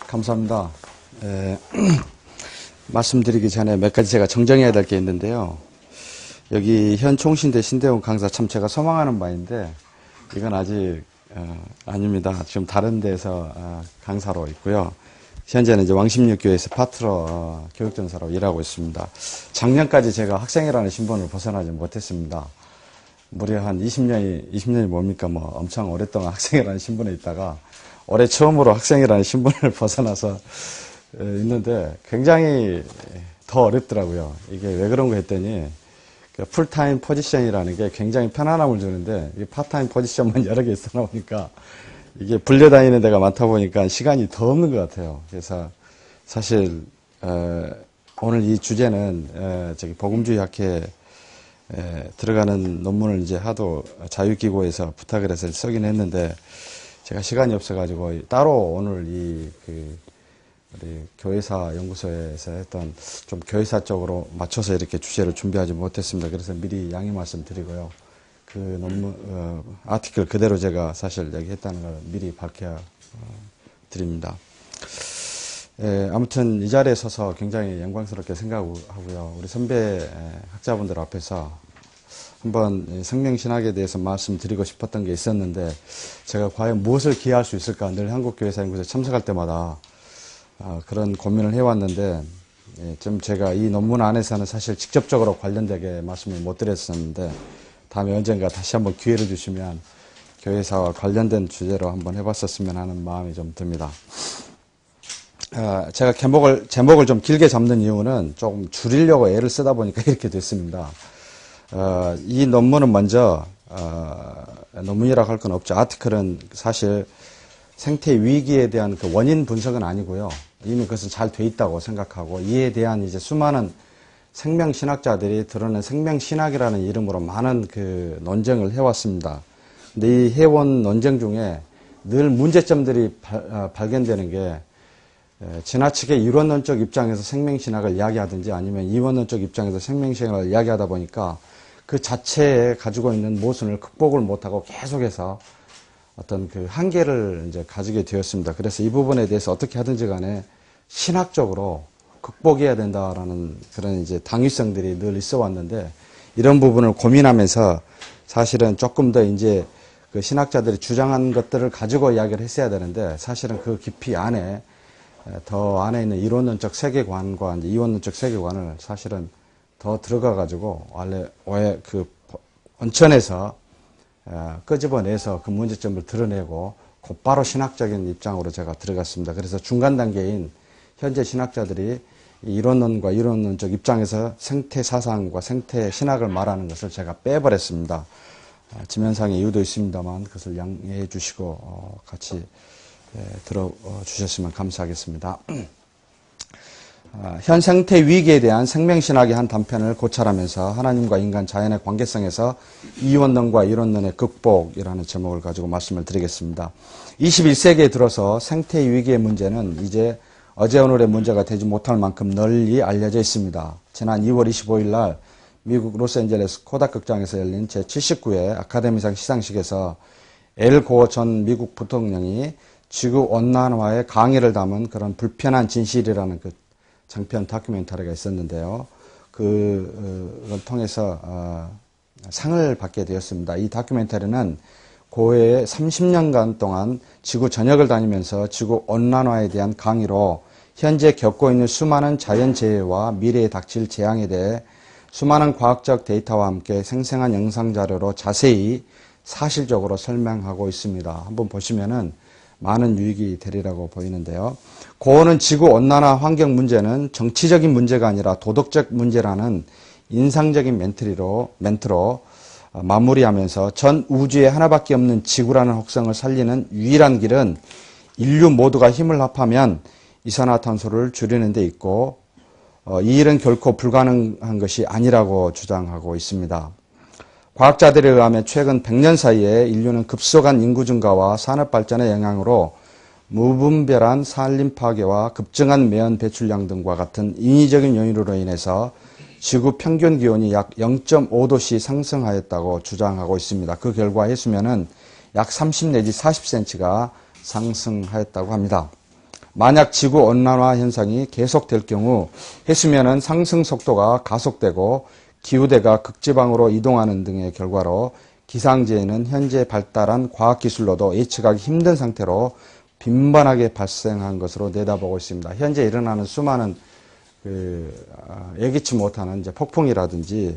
감사합니다. 말씀드리기 전에 몇 가지 제가 정정해야 될 게 있는데요. 여기 현 총신대 신대원 강사 참 제가 소망하는 바인데 이건 아직 아닙니다. 지금 다른 데서 강사로 있고요. 현재는 이제 왕십육교에서 파트너 교육전사로 일하고 있습니다. 작년까지 제가 학생이라는 신분을 벗어나지 못했습니다. 무려 한 20년이 뭡니까? 뭐 엄청 오랫동안 학생이라는 신분에 있다가 올해 처음으로 학생이라는 신분을 벗어나서 있는데 굉장히 더 어렵더라고요. 이게 왜 그런가 했더니 풀타임 포지션이라는 게 굉장히 편안함을 주는데 이 파타임 포지션만 여러 개 있어 나오니까 이게 불려다니는 데가 많다 보니까 시간이 더 없는 것 같아요. 그래서 사실 오늘 이 주제는 저기 복음주의 학회에 들어가는 논문을 이제 하도 자유기구에서 부탁을 해서 쓰긴 했는데 제가 시간이 없어가지고 따로 오늘 우리 교회사 연구소에서 했던 좀 교회사 쪽으로 맞춰서 이렇게 주제를 준비하지 못했습니다. 그래서 미리 양해 말씀드리고요. 그 논문 아티클 그대로 제가 사실 얘기했다는 걸 미리 밝혀 드립니다. 아무튼 이 자리에 서서 굉장히 영광스럽게 생각하고요. 우리 선배 학자분들 앞에서 한번 생명신학에 대해서 말씀드리고 싶었던 게 있었는데 제가 과연 무엇을 기여할 수 있을까 늘 한국교회사연구소에 참석할 때마다 그런 고민을 해왔는데 좀 제가 이 논문 안에서는 사실 직접적으로 관련되게 말씀을 못 드렸었는데 다음에 언젠가 다시 한번 기회를 주시면 교회사와 관련된 주제로 한번 해봤었으면 하는 마음이 좀 듭니다. 제가 제목을 좀 길게 잡는 이유는 조금 줄이려고 애를 쓰다 보니까 이렇게 됐습니다. 이 논문은 먼저, 논문이라고 할 건 없죠. 아티클은 사실 생태 위기에 대한 그 원인 분석은 아니고요. 이미 그것은 잘 돼 있다고 생각하고 이에 대한 이제 수많은 생명신학자들이 드러낸 생명신학이라는 이름으로 많은 그 논쟁을 해왔습니다. 근데 이 해온 논쟁 중에 늘 문제점들이 발견되는 게 지나치게 이론론적 입장에서 생명신학을 이야기하든지 아니면 이원론적 입장에서 생명신학을 이야기하다 보니까 그 자체에 가지고 있는 모순을 극복을 못하고 계속해서 어떤 그 한계를 이제 가지게 되었습니다. 그래서 이 부분에 대해서 어떻게 하든지 간에 신학적으로 극복해야 된다라는 그런 이제 당위성들이 늘 있어 왔는데 이런 부분을 고민하면서 사실은 조금 더 이제 그 신학자들이 주장한 것들을 가지고 이야기를 했어야 되는데 사실은 그 깊이 안에 더 안에 있는 이론론적 세계관과 이제 이원론적 세계관을 사실은 더 들어가가지고 원래 그 원천에서 끄집어내서 그 문제점을 드러내고 곧바로 신학적인 입장으로 제가 들어갔습니다. 그래서 중간 단계인 현재 신학자들이 이론론과 이론론적 입장에서 생태 사상과 생태 신학을 말하는 것을 제가 빼버렸습니다. 지면상의 이유도 있습니다만 그것을 양해해 주시고 같이 들어주셨으면 감사하겠습니다. 현 생태 위기에 대한 생명신학의 한 단편을 고찰하면서 하나님과 인간 자연의 관계성에서 이원론과 이론론의 극복이라는 제목을 가지고 말씀을 드리겠습니다. 21세기에 들어서 생태 위기의 문제는 이제 어제 오늘의 문제가 되지 못할 만큼 널리 알려져 있습니다. 지난 2월 25일 날 미국 로스앤젤레스 코닥 극장에서 열린 제79회 아카데미상 시상식에서 엘 고어 전 미국 부통령이 지구온난화의 강의를 담은 그런 불편한 진실이라는 그 장편 다큐멘터리가 있었는데요. 그걸 통해서 상을 받게 되었습니다. 이 다큐멘터리는 고해에 30년간 동안 지구 전역을 다니면서 지구 온난화에 대한 강의로 현재 겪고 있는 수많은 자연재해와 미래에 닥칠 재앙에 대해 수많은 과학적 데이터와 함께 생생한 영상 자료로 자세히 사실적으로 설명하고 있습니다. 한번 보시면은 많은 유익이 되리라고 보이는데요. 고어는 지구온난화 환경 문제는 정치적인 문제가 아니라 도덕적 문제라는 인상적인 멘트로 마무리하면서 전 우주에 하나밖에 없는 지구라는 혹성을 살리는 유일한 길은 인류 모두가 힘을 합하면 이산화탄소를 줄이는 데 있고 이 일은 결코 불가능한 것이 아니라고 주장하고 있습니다. 과학자들에 의하면 최근 100년 사이에 인류는 급속한 인구 증가와 산업 발전의 영향으로 무분별한 산림 파괴와 급증한 매연 배출량 등과 같은 인위적인 요인으로 인해서 지구 평균 기온이 약 0.5도씩 상승하였다고 주장하고 있습니다. 그 결과 해수면은 약 30 내지 40cm가 상승하였다고 합니다. 만약 지구 온난화 현상이 계속될 경우 해수면은 상승 속도가 가속되고 기후대가 극지방으로 이동하는 등의 결과로 기상재해는 현재 발달한 과학기술로도 예측하기 힘든 상태로 빈번하게 발생한 것으로 내다보고 있습니다. 현재 일어나는 수많은 예기치 못하는 이제 폭풍이라든지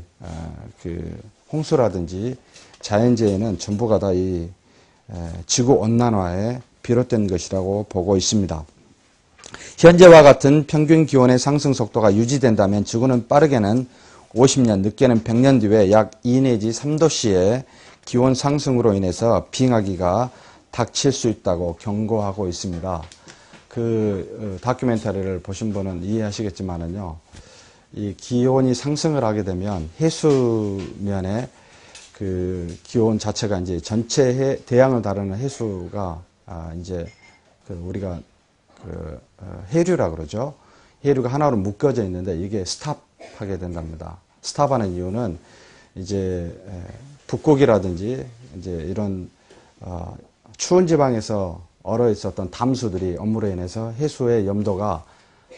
홍수라든지 자연재해는 전부가 다 이 지구 온난화에 비롯된 것이라고 보고 있습니다. 현재와 같은 평균 기온의 상승 속도가 유지된다면 지구는 빠르게는 50년, 늦게는 100년 뒤에 약 2 내지 3도씨의 기온 상승으로 인해서 빙하기가 닥칠 수 있다고 경고하고 있습니다. 다큐멘터리를 보신 분은 이해하시겠지만은요, 이 기온이 상승을 하게 되면 해수면에 기온 자체가 이제 전체 대양을 다루는 해수가 이제 우리가 해류라 그러죠. 해류가 하나로 묶어져 있는데 이게 스탑하게 된답니다. 스탑하는 이유는 이제 북극이라든지 이제 이런 추운 지방에서 얼어 있었던 담수들이 업무로 인해서 해수의 염도가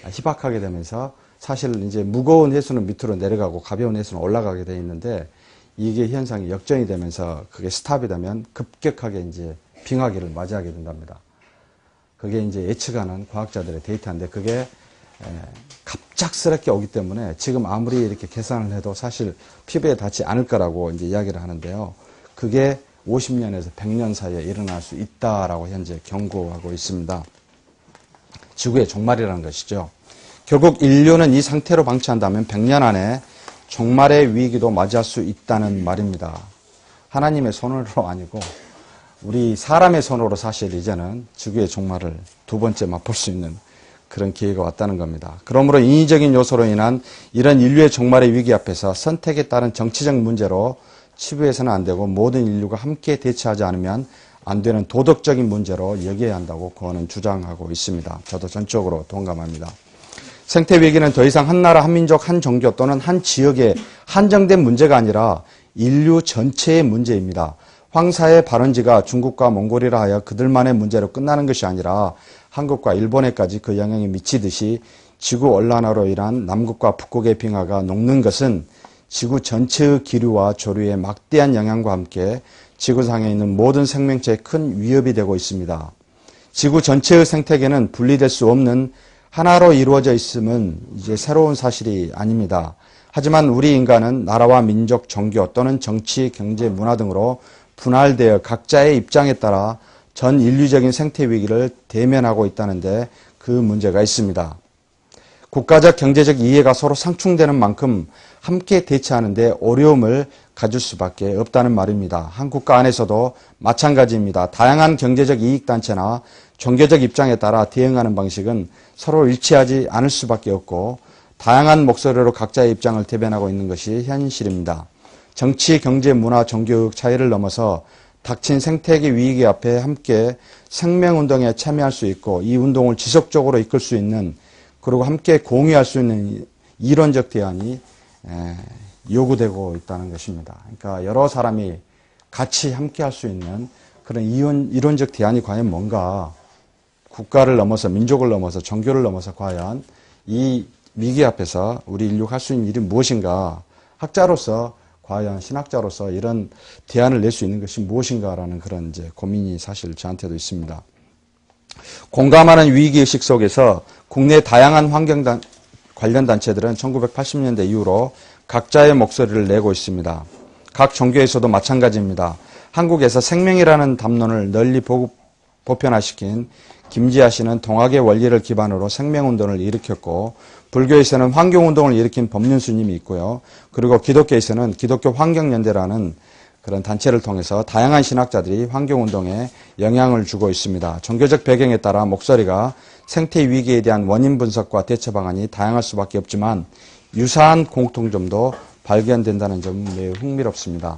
희박하게 되면서 사실 이제 무거운 해수는 밑으로 내려가고 가벼운 해수는 올라가게 돼 있는데 이게 현상이 역전이 되면서 그게 스탑이 되면 급격하게 이제 빙하기를 맞이하게 된답니다. 그게 이제 예측하는 과학자들의 데이터인데 그게 갑작스럽게 오기 때문에 지금 아무리 이렇게 계산을 해도 사실 피부에 닿지 않을 거라고 이제 이야기를 하는데요. 그게 50년에서 100년 사이에 일어날 수 있다라고 현재 경고하고 있습니다. 지구의 종말이라는 것이죠. 결국 인류는 이 상태로 방치한다면 100년 안에 종말의 위기도 맞이할 수 있다는 말입니다. 하나님의 손으로 아니고 우리 사람의 손으로 사실 이제는 지구의 종말을 두 번째 맛볼 수 있는 그런 기회가 왔다는 겁니다. 그러므로 인위적인 요소로 인한 이런 인류의 종말의 위기 앞에서 선택에 따른 정치적 문제로 치부해서는 안 되고 모든 인류가 함께 대처하지 않으면 안 되는 도덕적인 문제로 여겨야 한다고 그거는 주장하고 있습니다. 저도 전적으로 동감합니다. 생태 위기는 더 이상 한 나라, 한 민족, 한 종교 또는 한 지역에 한정된 문제가 아니라 인류 전체의 문제입니다. 황사의 발원지가 중국과 몽골이라 하여 그들만의 문제로 끝나는 것이 아니라 한국과 일본에까지 그 영향이 미치듯이 지구 온난화로 인한 남극과 북극의 빙하가 녹는 것은 지구 전체의 기류와 조류의 막대한 영향과 함께 지구상에 있는 모든 생명체에 큰 위협이 되고 있습니다. 지구 전체의 생태계는 분리될 수 없는 하나로 이루어져 있음은 이제 새로운 사실이 아닙니다. 하지만 우리 인간은 나라와 민족, 종교 또는 정치, 경제, 문화 등으로 분할되어 각자의 입장에 따라 전 인류적인 생태 위기를 대면하고 있다는데 그 문제가 있습니다. 국가적 경제적 이해가 서로 상충되는 만큼 함께 대처하는데 어려움을 가질 수밖에 없다는 말입니다. 한 국가 안에서도 마찬가지입니다. 다양한 경제적 이익단체나 종교적 입장에 따라 대응하는 방식은 서로 일치하지 않을 수밖에 없고 다양한 목소리로 각자의 입장을 대변하고 있는 것이 현실입니다. 정치, 경제, 문화, 종교의 차이를 넘어서 닥친 생태계 위기 앞에 함께 생명운동에 참여할 수 있고 이 운동을 지속적으로 이끌 수 있는 그리고 함께 공유할 수 있는 이론적 대안이 요구되고 있다는 것입니다. 그러니까 여러 사람이 같이 함께 할 수 있는 그런 이론적 대안이 과연 뭔가 국가를 넘어서 민족을 넘어서 종교를 넘어서 과연 이 위기 앞에서 우리 인류가 할 수 있는 일이 무엇인가 학자로서 과연 신학자로서 이런 대안을 낼 수 있는 것이 무엇인가라는 그런 이제 고민이 사실 저한테도 있습니다. 공감하는 위기의식 속에서 국내 다양한 환경 관련 단체들은 1980년대 이후로 각자의 목소리를 내고 있습니다. 각 종교에서도 마찬가지입니다. 한국에서 생명이라는 담론을 널리 보편화시킨 김지하 씨는 동학의 원리를 기반으로 생명운동을 일으켰고 불교에서는 환경운동을 일으킨 법륜스님이 있고요. 그리고 기독교에서는 기독교 환경연대라는 그런 단체를 통해서 다양한 신학자들이 환경운동에 영향을 주고 있습니다. 종교적 배경에 따라 목소리가 생태 위기에 대한 원인 분석과 대처 방안이 다양할 수밖에 없지만 유사한 공통점도 발견된다는 점은 매우 흥미롭습니다.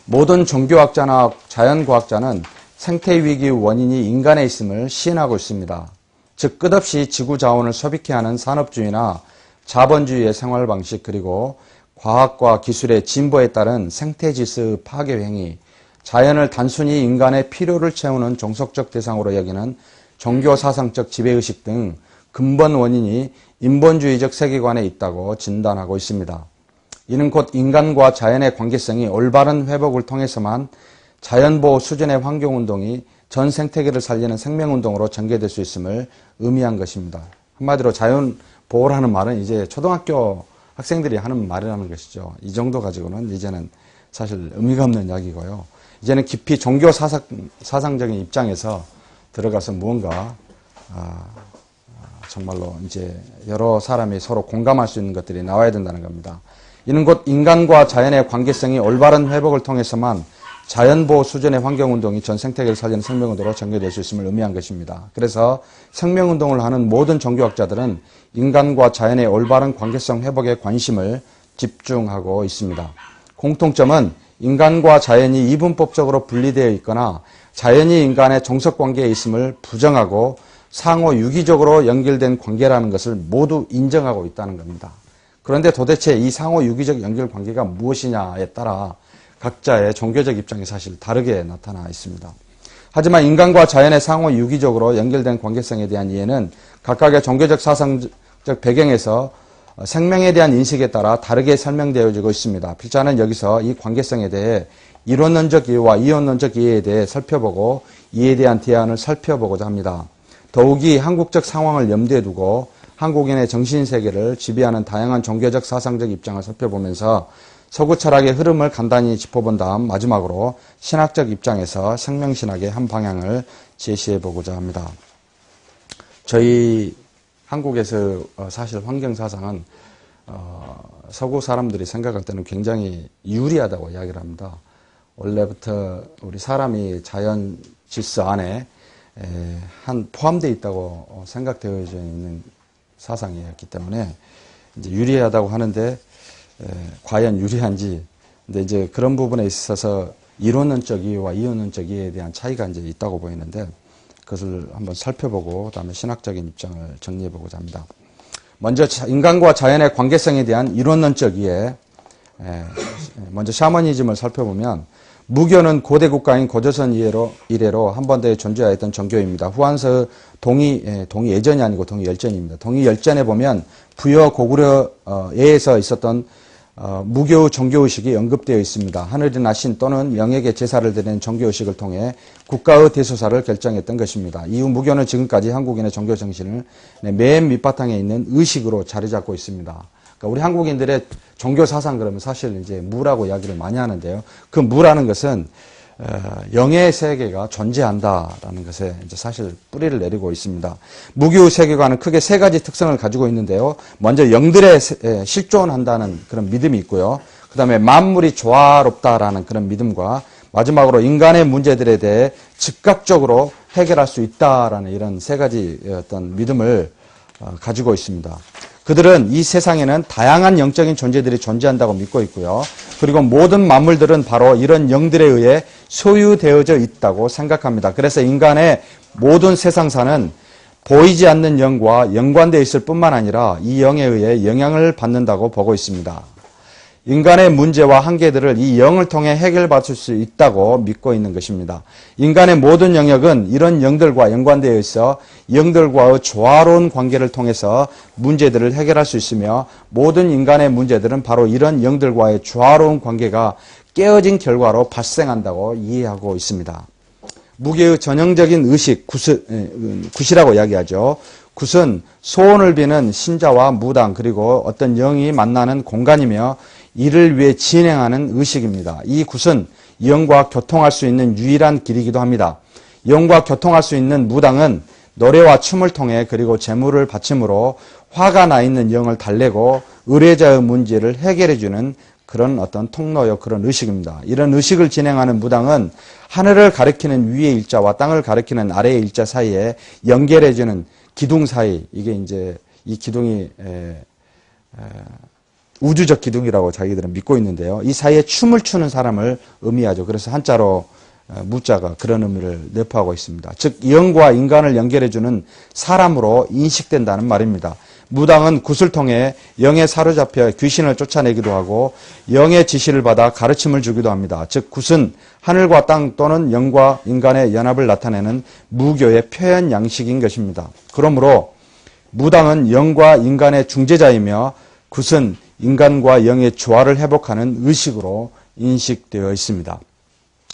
모든 종교학자나 자연과학자는 생태 위기의 원인이 인간에 있음을 시인하고 있습니다. 즉 끝없이 지구 자원을 소비케 하는 산업주의나 자본주의의 생활 방식 그리고 과학과 기술의 진보에 따른 생태질서의 파괴 행위, 자연을 단순히 인간의 필요를 채우는 종속적 대상으로 여기는 종교 사상적 지배의식 등 근본 원인이 인본주의적 세계관에 있다고 진단하고 있습니다. 이는 곧 인간과 자연의 관계성이 올바른 회복을 통해서만 자연보호 수준의 환경운동이 전 생태계를 살리는 생명운동으로 전개될 수 있음을 의미한 것입니다. 한마디로 자연보호라는 말은 이제 초등학교 학생들이 하는 말이라는 것이죠. 이 정도 가지고는 이제는 사실 의미가 없는 이야기고요. 이제는 깊이 종교 사상적인 입장에서 들어가서 무언가 정말로 이제 여러 사람이 서로 공감할 수 있는 것들이 나와야 된다는 겁니다. 이는 곧 인간과 자연의 관계성이 올바른 회복을 통해서만 자연보호 수준의 환경운동이 전 생태계를 살리는 생명운동으로 전개될 수 있음을 의미한 것입니다. 그래서 생명운동을 하는 모든 종교학자들은 인간과 자연의 올바른 관계성 회복에 관심을 집중하고 있습니다. 공통점은 인간과 자연이 이분법적으로 분리되어 있거나 자연이 인간의 종속관계에 있음을 부정하고 상호 유기적으로 연결된 관계라는 것을 모두 인정하고 있다는 겁니다. 그런데 도대체 이 상호 유기적 연결 관계가 무엇이냐에 따라 각자의 종교적 입장이 사실 다르게 나타나 있습니다. 하지만 인간과 자연의 상호 유기적으로 연결된 관계성에 대한 이해는 각각의 종교적 사상적 배경에서 생명에 대한 인식에 따라 다르게 설명되어지고 있습니다. 필자는 여기서 이 관계성에 대해 이론론적 이해와 이원론적 이해에 대해 살펴보고 이에 대한 대안을 살펴보고자 합니다. 더욱이 한국적 상황을 염두에 두고 한국인의 정신세계를 지배하는 다양한 종교적 사상적 입장을 살펴보면서 서구 철학의 흐름을 간단히 짚어본 다음 마지막으로 신학적 입장에서 생명신학의 한 방향을 제시해보고자 합니다. 저희 한국에서 사실 환경사상은 서구 사람들이 생각할 때는 굉장히 유리하다고 이야기를 합니다. 원래부터 우리 사람이 자연 질서 안에 포함되어 있다고 생각되어져 있는 사상이었기 때문에 이제 유리하다고 하는데 과연 유리한지, 근데 이제 그런 부분에 있어서 이론론적 이해와 이론론적 이해에 대한 차이가 이제 있다고 보이는데 그것을 한번 살펴보고 그다음에 신학적인 입장을 정리해보고자 합니다. 먼저 인간과 자연의 관계성에 대한 이론론적 이해, 먼저 샤머니즘을 살펴보면 무교는 고대 국가인 고조선 이래로 한반도에 존재하였던 종교입니다. 후한서 동이 예전이 아니고 동이 열전입니다. 동이 열전에 보면 부여 고구려에서 있었던 무교 종교의식이 언급되어 있습니다. 하늘이나 신 또는 영에게 제사를 드리는 종교의식을 통해 국가의 대소사를 결정했던 것입니다. 이후 무교는 지금까지 한국인의 종교 정신을 맨 밑바탕에 있는 의식으로 자리 잡고 있습니다. 그러니까 우리 한국인들의 종교 사상 그러면 사실 이제 무라고 이야기를 많이 하는데요. 그 무라는 것은 영의 세계가 존재한다라는 것에 이제 사실 뿌리를 내리고 있습니다. 무교 세계관은 크게 세 가지 특성을 가지고 있는데요. 먼저 영들의 실존한다는 그런 믿음이 있고요. 그 다음에 만물이 조화롭다라는 그런 믿음과 마지막으로 인간의 문제들에 대해 즉각적으로 해결할 수 있다라는 이런 세 가지 어떤 믿음을 가지고 있습니다. 그들은 이 세상에는 다양한 영적인 존재들이 존재한다고 믿고 있고요. 그리고 모든 만물들은 바로 이런 영들에 의해 소유되어져 있다고 생각합니다. 그래서 인간의 모든 세상사는 보이지 않는 영과 연관되어 있을 뿐만 아니라 이 영에 의해 영향을 받는다고 보고 있습니다. 인간의 문제와 한계들을 이 영을 통해 해결받을 수 있다고 믿고 있는 것입니다. 인간의 모든 영역은 이런 영들과 연관되어 있어 영들과의 조화로운 관계를 통해서 문제들을 해결할 수 있으며 모든 인간의 문제들은 바로 이런 영들과의 조화로운 관계가 깨어진 결과로 발생한다고 이해하고 있습니다. 무교의 전형적인 의식, 굿이라고 이야기하죠. 굿은 소원을 비는 신자와 무당 그리고 어떤 영이 만나는 공간이며 이를 위해 진행하는 의식입니다. 이 굿은 영과 교통할 수 있는 유일한 길이기도 합니다. 영과 교통할 수 있는 무당은 노래와 춤을 통해 그리고 제물을 바침으로 화가 나 있는 영을 달래고 의뢰자의 문제를 해결해주는 그런 어떤 통로요 그런 의식입니다. 이런 의식을 진행하는 무당은 하늘을 가리키는 위의 일자와 땅을 가리키는 아래의 일자 사이에 연결해주는 기둥 사이, 이게 이제 이 기둥이 우주적 기둥이라고 자기들은 믿고 있는데요. 이 사이에 춤을 추는 사람을 의미하죠. 그래서 한자로 무자가 그런 의미를 내포하고 있습니다. 즉 영과 인간을 연결해주는 사람으로 인식된다는 말입니다. 무당은 굿을 통해 영에 사로잡혀 귀신을 쫓아내기도 하고 영의 지시를 받아 가르침을 주기도 합니다. 즉 굿은 하늘과 땅 또는 영과 인간의 연합을 나타내는 무교의 표현 양식인 것입니다. 그러므로 무당은 영과 인간의 중재자이며 굿은 인간과 영의 조화를 회복하는 의식으로 인식되어 있습니다.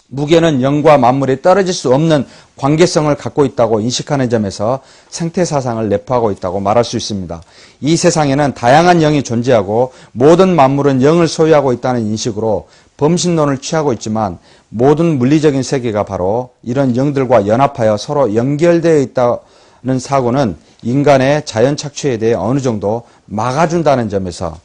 무교는 영과 만물이 떨어질 수 없는 관계성을 갖고 있다고 인식하는 점에서 생태사상을 내포하고 있다고 말할 수 있습니다. 이 세상에는 다양한 영이 존재하고 모든 만물은 영을 소유하고 있다는 인식으로 범신론을 취하고 있지만 모든 물리적인 세계가 바로 이런 영들과 연합하여 서로 연결되어 있다는 사고는 인간의 자연 착취에 대해 어느 정도 막아준다는 점에서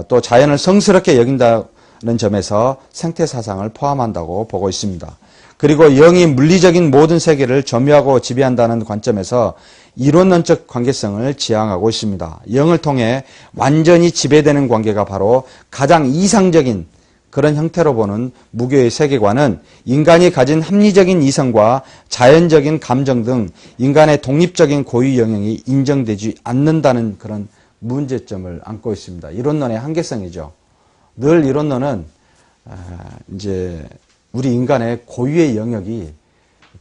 또 자연을 성스럽게 여긴다는 점에서 생태사상을 포함한다고 보고 있습니다. 그리고 영이 물리적인 모든 세계를 점유하고 지배한다는 관점에서 이론론적 관계성을 지향하고 있습니다. 영을 통해 완전히 지배되는 관계가 바로 가장 이상적인 그런 형태로 보는 무교의 세계관은 인간이 가진 합리적인 이성과 자연적인 감정 등 인간의 독립적인 고유 영역이 인정되지 않는다는 그런 문제점을 안고 있습니다. 이론론의 한계성이죠. 늘 이론론은 이제 우리 인간의 고유의 영역이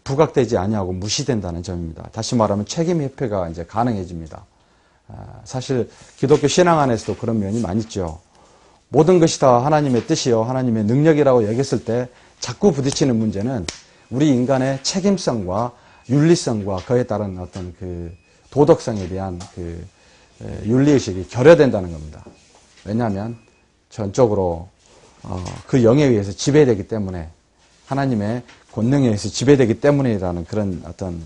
부각되지 아니하고 무시된다는 점입니다. 다시 말하면 책임 회피가 이제 가능해집니다. 사실 기독교 신앙 안에서도 그런 면이 많이 있죠. 모든 것이 다 하나님의 뜻이요 하나님의 능력이라고 여겼을 때 자꾸 부딪히는 문제는 우리 인간의 책임성과 윤리성과 그에 따른 어떤 그 도덕성에 대한 그 윤리의식이 결여된다는 겁니다. 왜냐하면 전적으로 그 영에 의해서 지배되기 때문에 하나님의 권능에 의해서 지배되기 때문이라는 그런 어떤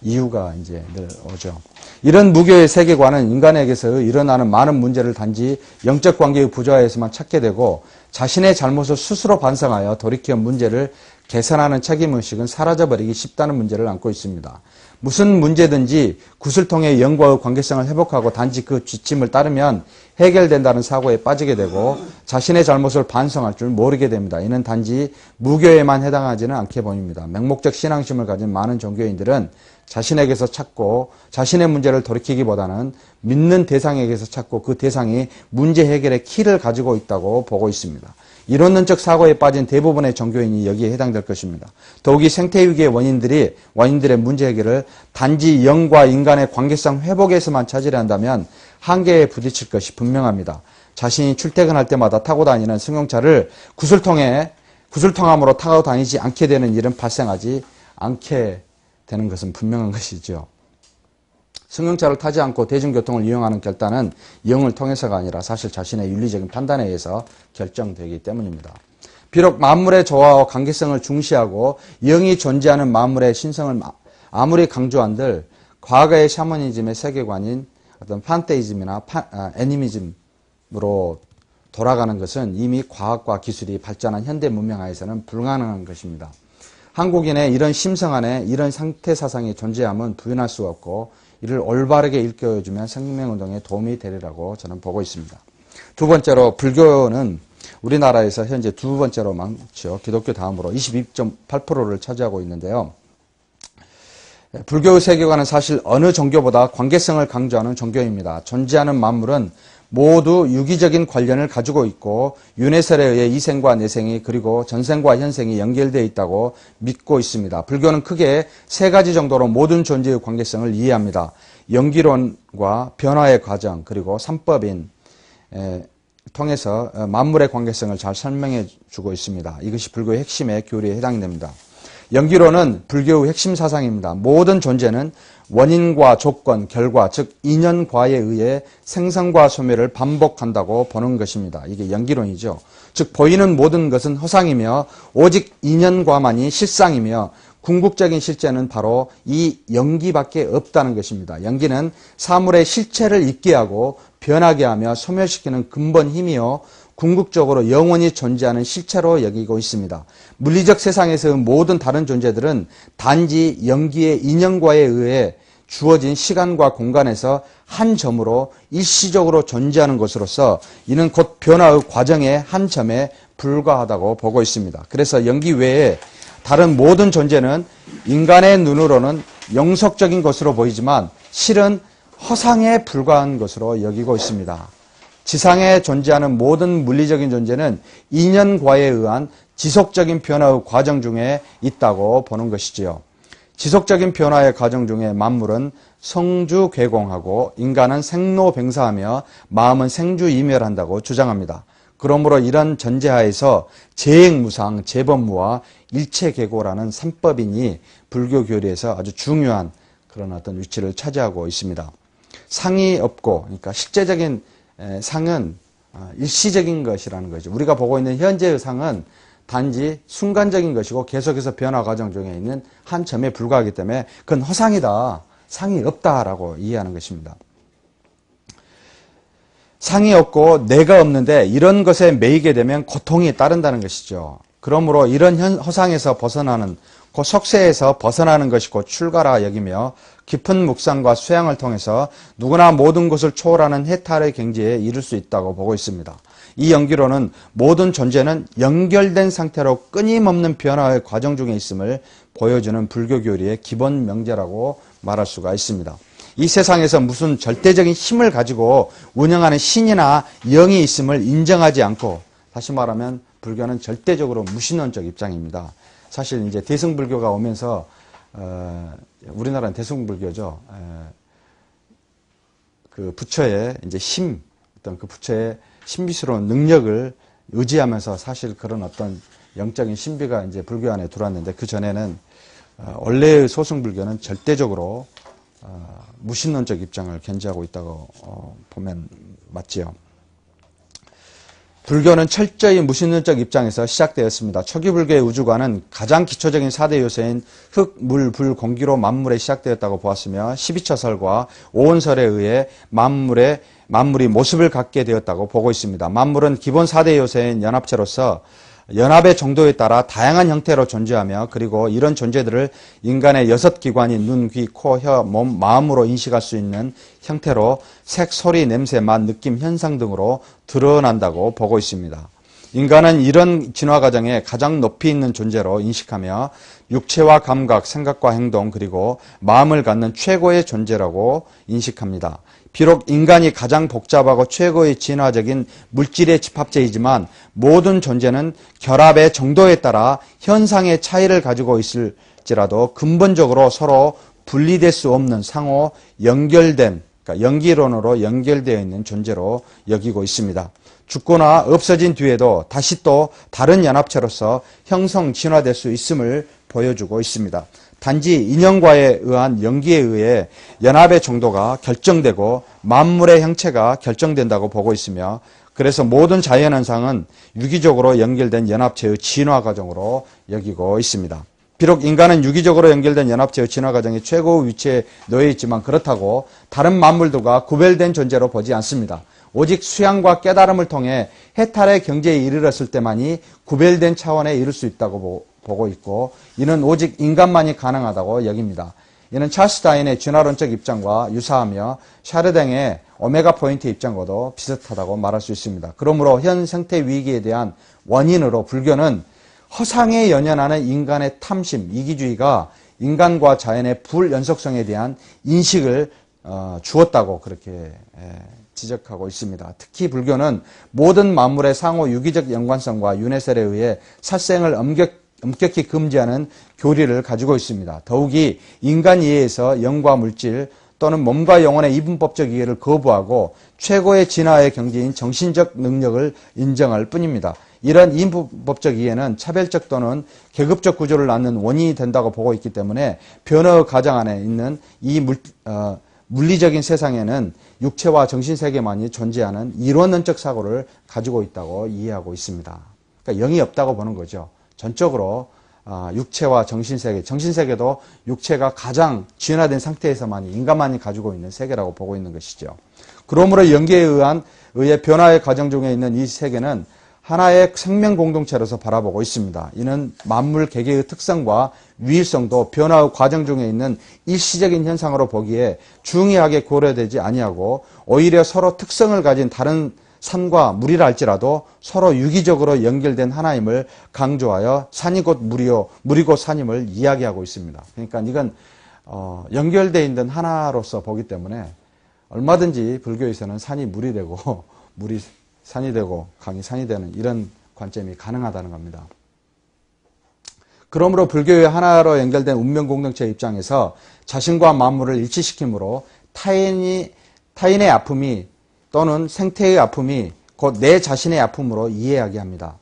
이유가 이제 늘 오죠. 이런 무교의 세계관은 인간에게서 일어나는 많은 문제를 단지 영적 관계의 부조화에서만 찾게 되고 자신의 잘못을 스스로 반성하여 돌이켜 문제를 개선하는 책임의식은 사라져버리기 쉽다는 문제를 안고 있습니다. 무슨 문제든지 굿을 통해 영과의 관계성을 회복하고 단지 그 지침을 따르면 해결된다는 사고에 빠지게 되고 자신의 잘못을 반성할 줄 모르게 됩니다. 이는 단지 무교에만 해당하지는 않게 보입니다. 맹목적 신앙심을 가진 많은 종교인들은 자신에게서 찾고 자신의 문제를 돌이키기보다는 믿는 대상에게서 찾고 그 대상이 문제 해결의 키를 가지고 있다고 보고 있습니다. 이론론적 사고에 빠진 대부분의 종교인이 여기에 해당될 것입니다. 더욱이 생태위기의 원인들의 문제 해결을 단지 영과 인간의 관계성 회복에서만 찾으려 한다면 한계에 부딪힐 것이 분명합니다. 자신이 출퇴근할 때마다 타고 다니는 승용차를 굿을 통함으로 타고 다니지 않게 되는 일은 발생하지 않게 되는 것은 분명한 것이죠. 승용차를 타지 않고 대중교통을 이용하는 결단은 영을 통해서가 아니라 사실 자신의 윤리적인 판단에 의해서 결정되기 때문입니다. 비록 만물의 조화와 관계성을 중시하고 영이 존재하는 만물의 신성을 아무리 강조한들 과거의 샤머니즘의 세계관인 어떤 판테이즘이나 애니미즘으로 돌아가는 것은 이미 과학과 기술이 발전한 현대 문명 하에서는 불가능한 것입니다. 한국인의 이런 심성 안에 이런 상태 사상이 존재함은 부인할 수 없고 이를 올바르게 일깨워주면 생명운동에 도움이 되리라고 저는 보고 있습니다. 두 번째로 불교는 우리나라에서 현재 두 번째로 많죠. 기독교 다음으로 22.8%를 차지하고 있는데요. 불교의 세계관은 사실 어느 종교보다 관계성을 강조하는 종교입니다. 존재하는 만물은 모두 유기적인 관련을 가지고 있고 윤회설에 의해 이생과 내생이 그리고 전생과 현생이 연결되어 있다고 믿고 있습니다. 불교는 크게 세 가지 정도로 모든 존재의 관계성을 이해합니다. 연기론과 변화의 과정 그리고 삼법인 통해서 만물의 관계성을 잘 설명해 주고 있습니다. 이것이 불교의 핵심의 교리에 해당됩니다. 연기론은 불교의 핵심 사상입니다. 모든 존재는 원인과 조건, 결과, 즉 인연과에 의해 생성과 소멸을 반복한다고 보는 것입니다. 이게 연기론이죠. 즉 보이는 모든 것은 허상이며 오직 인연과만이 실상이며 궁극적인 실제는 바로 이 연기밖에 없다는 것입니다. 연기는 사물의 실체를 잊게 하고 변하게 하며 소멸시키는 근본 힘이요 궁극적으로 영원히 존재하는 실체로 여기고 있습니다. 물리적 세상에서의 모든 다른 존재들은 단지 연기의 인연과에 의해 주어진 시간과 공간에서 한 점으로 일시적으로 존재하는 것으로서 이는 곧 변화의 과정의 한 점에 불과하다고 보고 있습니다. 그래서 연기 외에 다른 모든 존재는 인간의 눈으로는 영속적인 것으로 보이지만 실은 허상에 불과한 것으로 여기고 있습니다. 지상에 존재하는 모든 물리적인 존재는 인연과에 의한 지속적인 변화의 과정 중에 있다고 보는 것이지요. 지속적인 변화의 과정 중에 만물은 성주괴공하고 인간은 생로병사하며 마음은 생주이멸한다고 주장합니다. 그러므로 이런 전제하에서 재행무상, 재범무와 일체계고라는 삼법인이 불교 교리에서 아주 중요한 그런 어떤 위치를 차지하고 있습니다. 상이 없고, 그러니까 실제적인 상은 일시적인 것이라는 거죠. 우리가 보고 있는 현재의 상은 단지 순간적인 것이고 계속해서 변화 과정 중에 있는 한 점에 불과하기 때문에 그건 허상이다, 상이 없다라고 이해하는 것입니다. 상이 없고 내가 없는데 이런 것에 매이게 되면 고통이 따른다는 것이죠. 그러므로 이런 허상에서 벗어나는, 그 속세에서 벗어나는 것이 곧 출가라 여기며 깊은 묵상과 수양을 통해서 누구나 모든 것을 초월하는 해탈의 경지에 이를 수 있다고 보고 있습니다. 이 연기로는 모든 존재는 연결된 상태로 끊임없는 변화의 과정 중에 있음을 보여주는 불교 교리의 기본 명제라고 말할 수가 있습니다. 이 세상에서 무슨 절대적인 힘을 가지고 운영하는 신이나 영이 있음을 인정하지 않고, 다시 말하면 불교는 절대적으로 무신론적 입장입니다. 사실 이제 대승불교가 오면서 우리나라는 대승불교죠. 그 부처의 이제 힘, 어떤 그 부처의 신비스러운 능력을 의지하면서 사실 그런 어떤 영적인 신비가 이제 불교 안에 들어왔는데, 그 전에는 원래의 소승불교는 절대적으로 무신론적 입장을 견지하고 있다고 보면 맞지요. 불교는 철저히 무신론적 입장에서 시작되었습니다. 초기 불교의 우주관은 가장 기초적인 4대 요소인 흙, 물, 불, 공기로 만물에 시작되었다고 보았으며 12처설과 오온설에 의해 만물이 모습을 갖게 되었다고 보고 있습니다. 만물은 기본 4대 요소인 연합체로서 연합의 정도에 따라 다양한 형태로 존재하며, 그리고 이런 존재들을 인간의 6기관인 눈, 귀, 코, 혀, 몸, 마음으로 인식할 수 있는 형태로 색, 소리, 냄새, 맛, 느낌, 현상 등으로 드러난다고 보고 있습니다. 인간은 이런 진화 과정에 가장 높이 있는 존재로 인식하며 육체와 감각, 생각과 행동, 그리고 마음을 갖는 최고의 존재라고 인식합니다. 비록 인간이 가장 복잡하고 최고의 진화적인 물질의 집합체이지만 모든 존재는 결합의 정도에 따라 현상의 차이를 가지고 있을지라도 근본적으로 서로 분리될 수 없는 상호 연결된, 그러니까 연기론으로 연결되어 있는 존재로 여기고 있습니다. 죽거나 없어진 뒤에도 다시 또 다른 연합체로서 형성, 진화될 수 있음을 보여주고 있습니다. 단지 인연과에 의한 연기에 의해 연합의 정도가 결정되고 만물의 형체가 결정된다고 보고 있으며, 그래서 모든 자연현상은 유기적으로 연결된 연합체의 진화 과정으로 여기고 있습니다. 비록 인간은 유기적으로 연결된 연합체의 진화 과정의 최고의 위치에 놓여 있지만 그렇다고 다른 만물들과 구별된 존재로 보지 않습니다. 오직 수양과 깨달음을 통해 해탈의 경지에 이르렀을 때만이 구별된 차원에 이를 수 있다고 보고 있고, 이는 오직 인간만이 가능하다고 여깁니다. 이는 찰스 다윈의 진화론적 입장과 유사하며 샤르댕의 오메가 포인트 입장과도 비슷하다고 말할 수 있습니다. 그러므로 현 생태 위기에 대한 원인으로 불교는 허상에 연연하는 인간의 탐심, 이기주의가 인간과 자연의 불연속성에 대한 인식을 주었다고 그렇게 지적하고 있습니다. 특히 불교는 모든 만물의 상호 유기적 연관성과 유네셀에 의해 살생을 엄격히 금지하는 교리를 가지고 있습니다. 더욱이 인간 이해에서 영과 물질 또는 몸과 영혼의 이분법적 이해를 거부하고 최고의 진화의 경지인 정신적 능력을 인정할 뿐입니다. 이런 이분법적 이해는 차별적 또는 계급적 구조를 낳는 원인이 된다고 보고 있기 때문에 변화의 과정 안에 있는 이 물리적인 세상에는 육체와 정신세계만이 존재하는 이론론적 사고를 가지고 있다고 이해하고 있습니다. 그러니까 영이 없다고 보는 거죠. 전적으로 육체와 정신세계, 정신세계도 육체가 가장 진화된 상태에서만이 인간만이 가지고 있는 세계라고 보고 있는 것이죠. 그러므로 연계에 의해 변화의 과정 중에 있는 이 세계는 하나의 생명 공동체로서 바라보고 있습니다. 이는 만물 개개의 특성과 유일성도 변화의 과정 중에 있는 일시적인 현상으로 보기에 중요하게 고려되지 아니하고 오히려 서로 특성을 가진 다른 산과 물이라 할지라도 서로 유기적으로 연결된 하나임을 강조하여 산이 곧 물이요 물이 곧 산임을 이야기하고 있습니다. 그러니까 이건 연결되어 있는 하나로서 보기 때문에 얼마든지 불교에서는 산이 물이 되고 물이 산이 되고 강이 산이 되는 이런 관점이 가능하다는 겁니다. 그러므로 불교의 하나로 연결된 운명 공동체의 입장에서 자신과 만물을 일치시키므로 타인의 아픔이 또는 생태의 아픔이 곧 내 자신의 아픔으로 이해하게 합니다.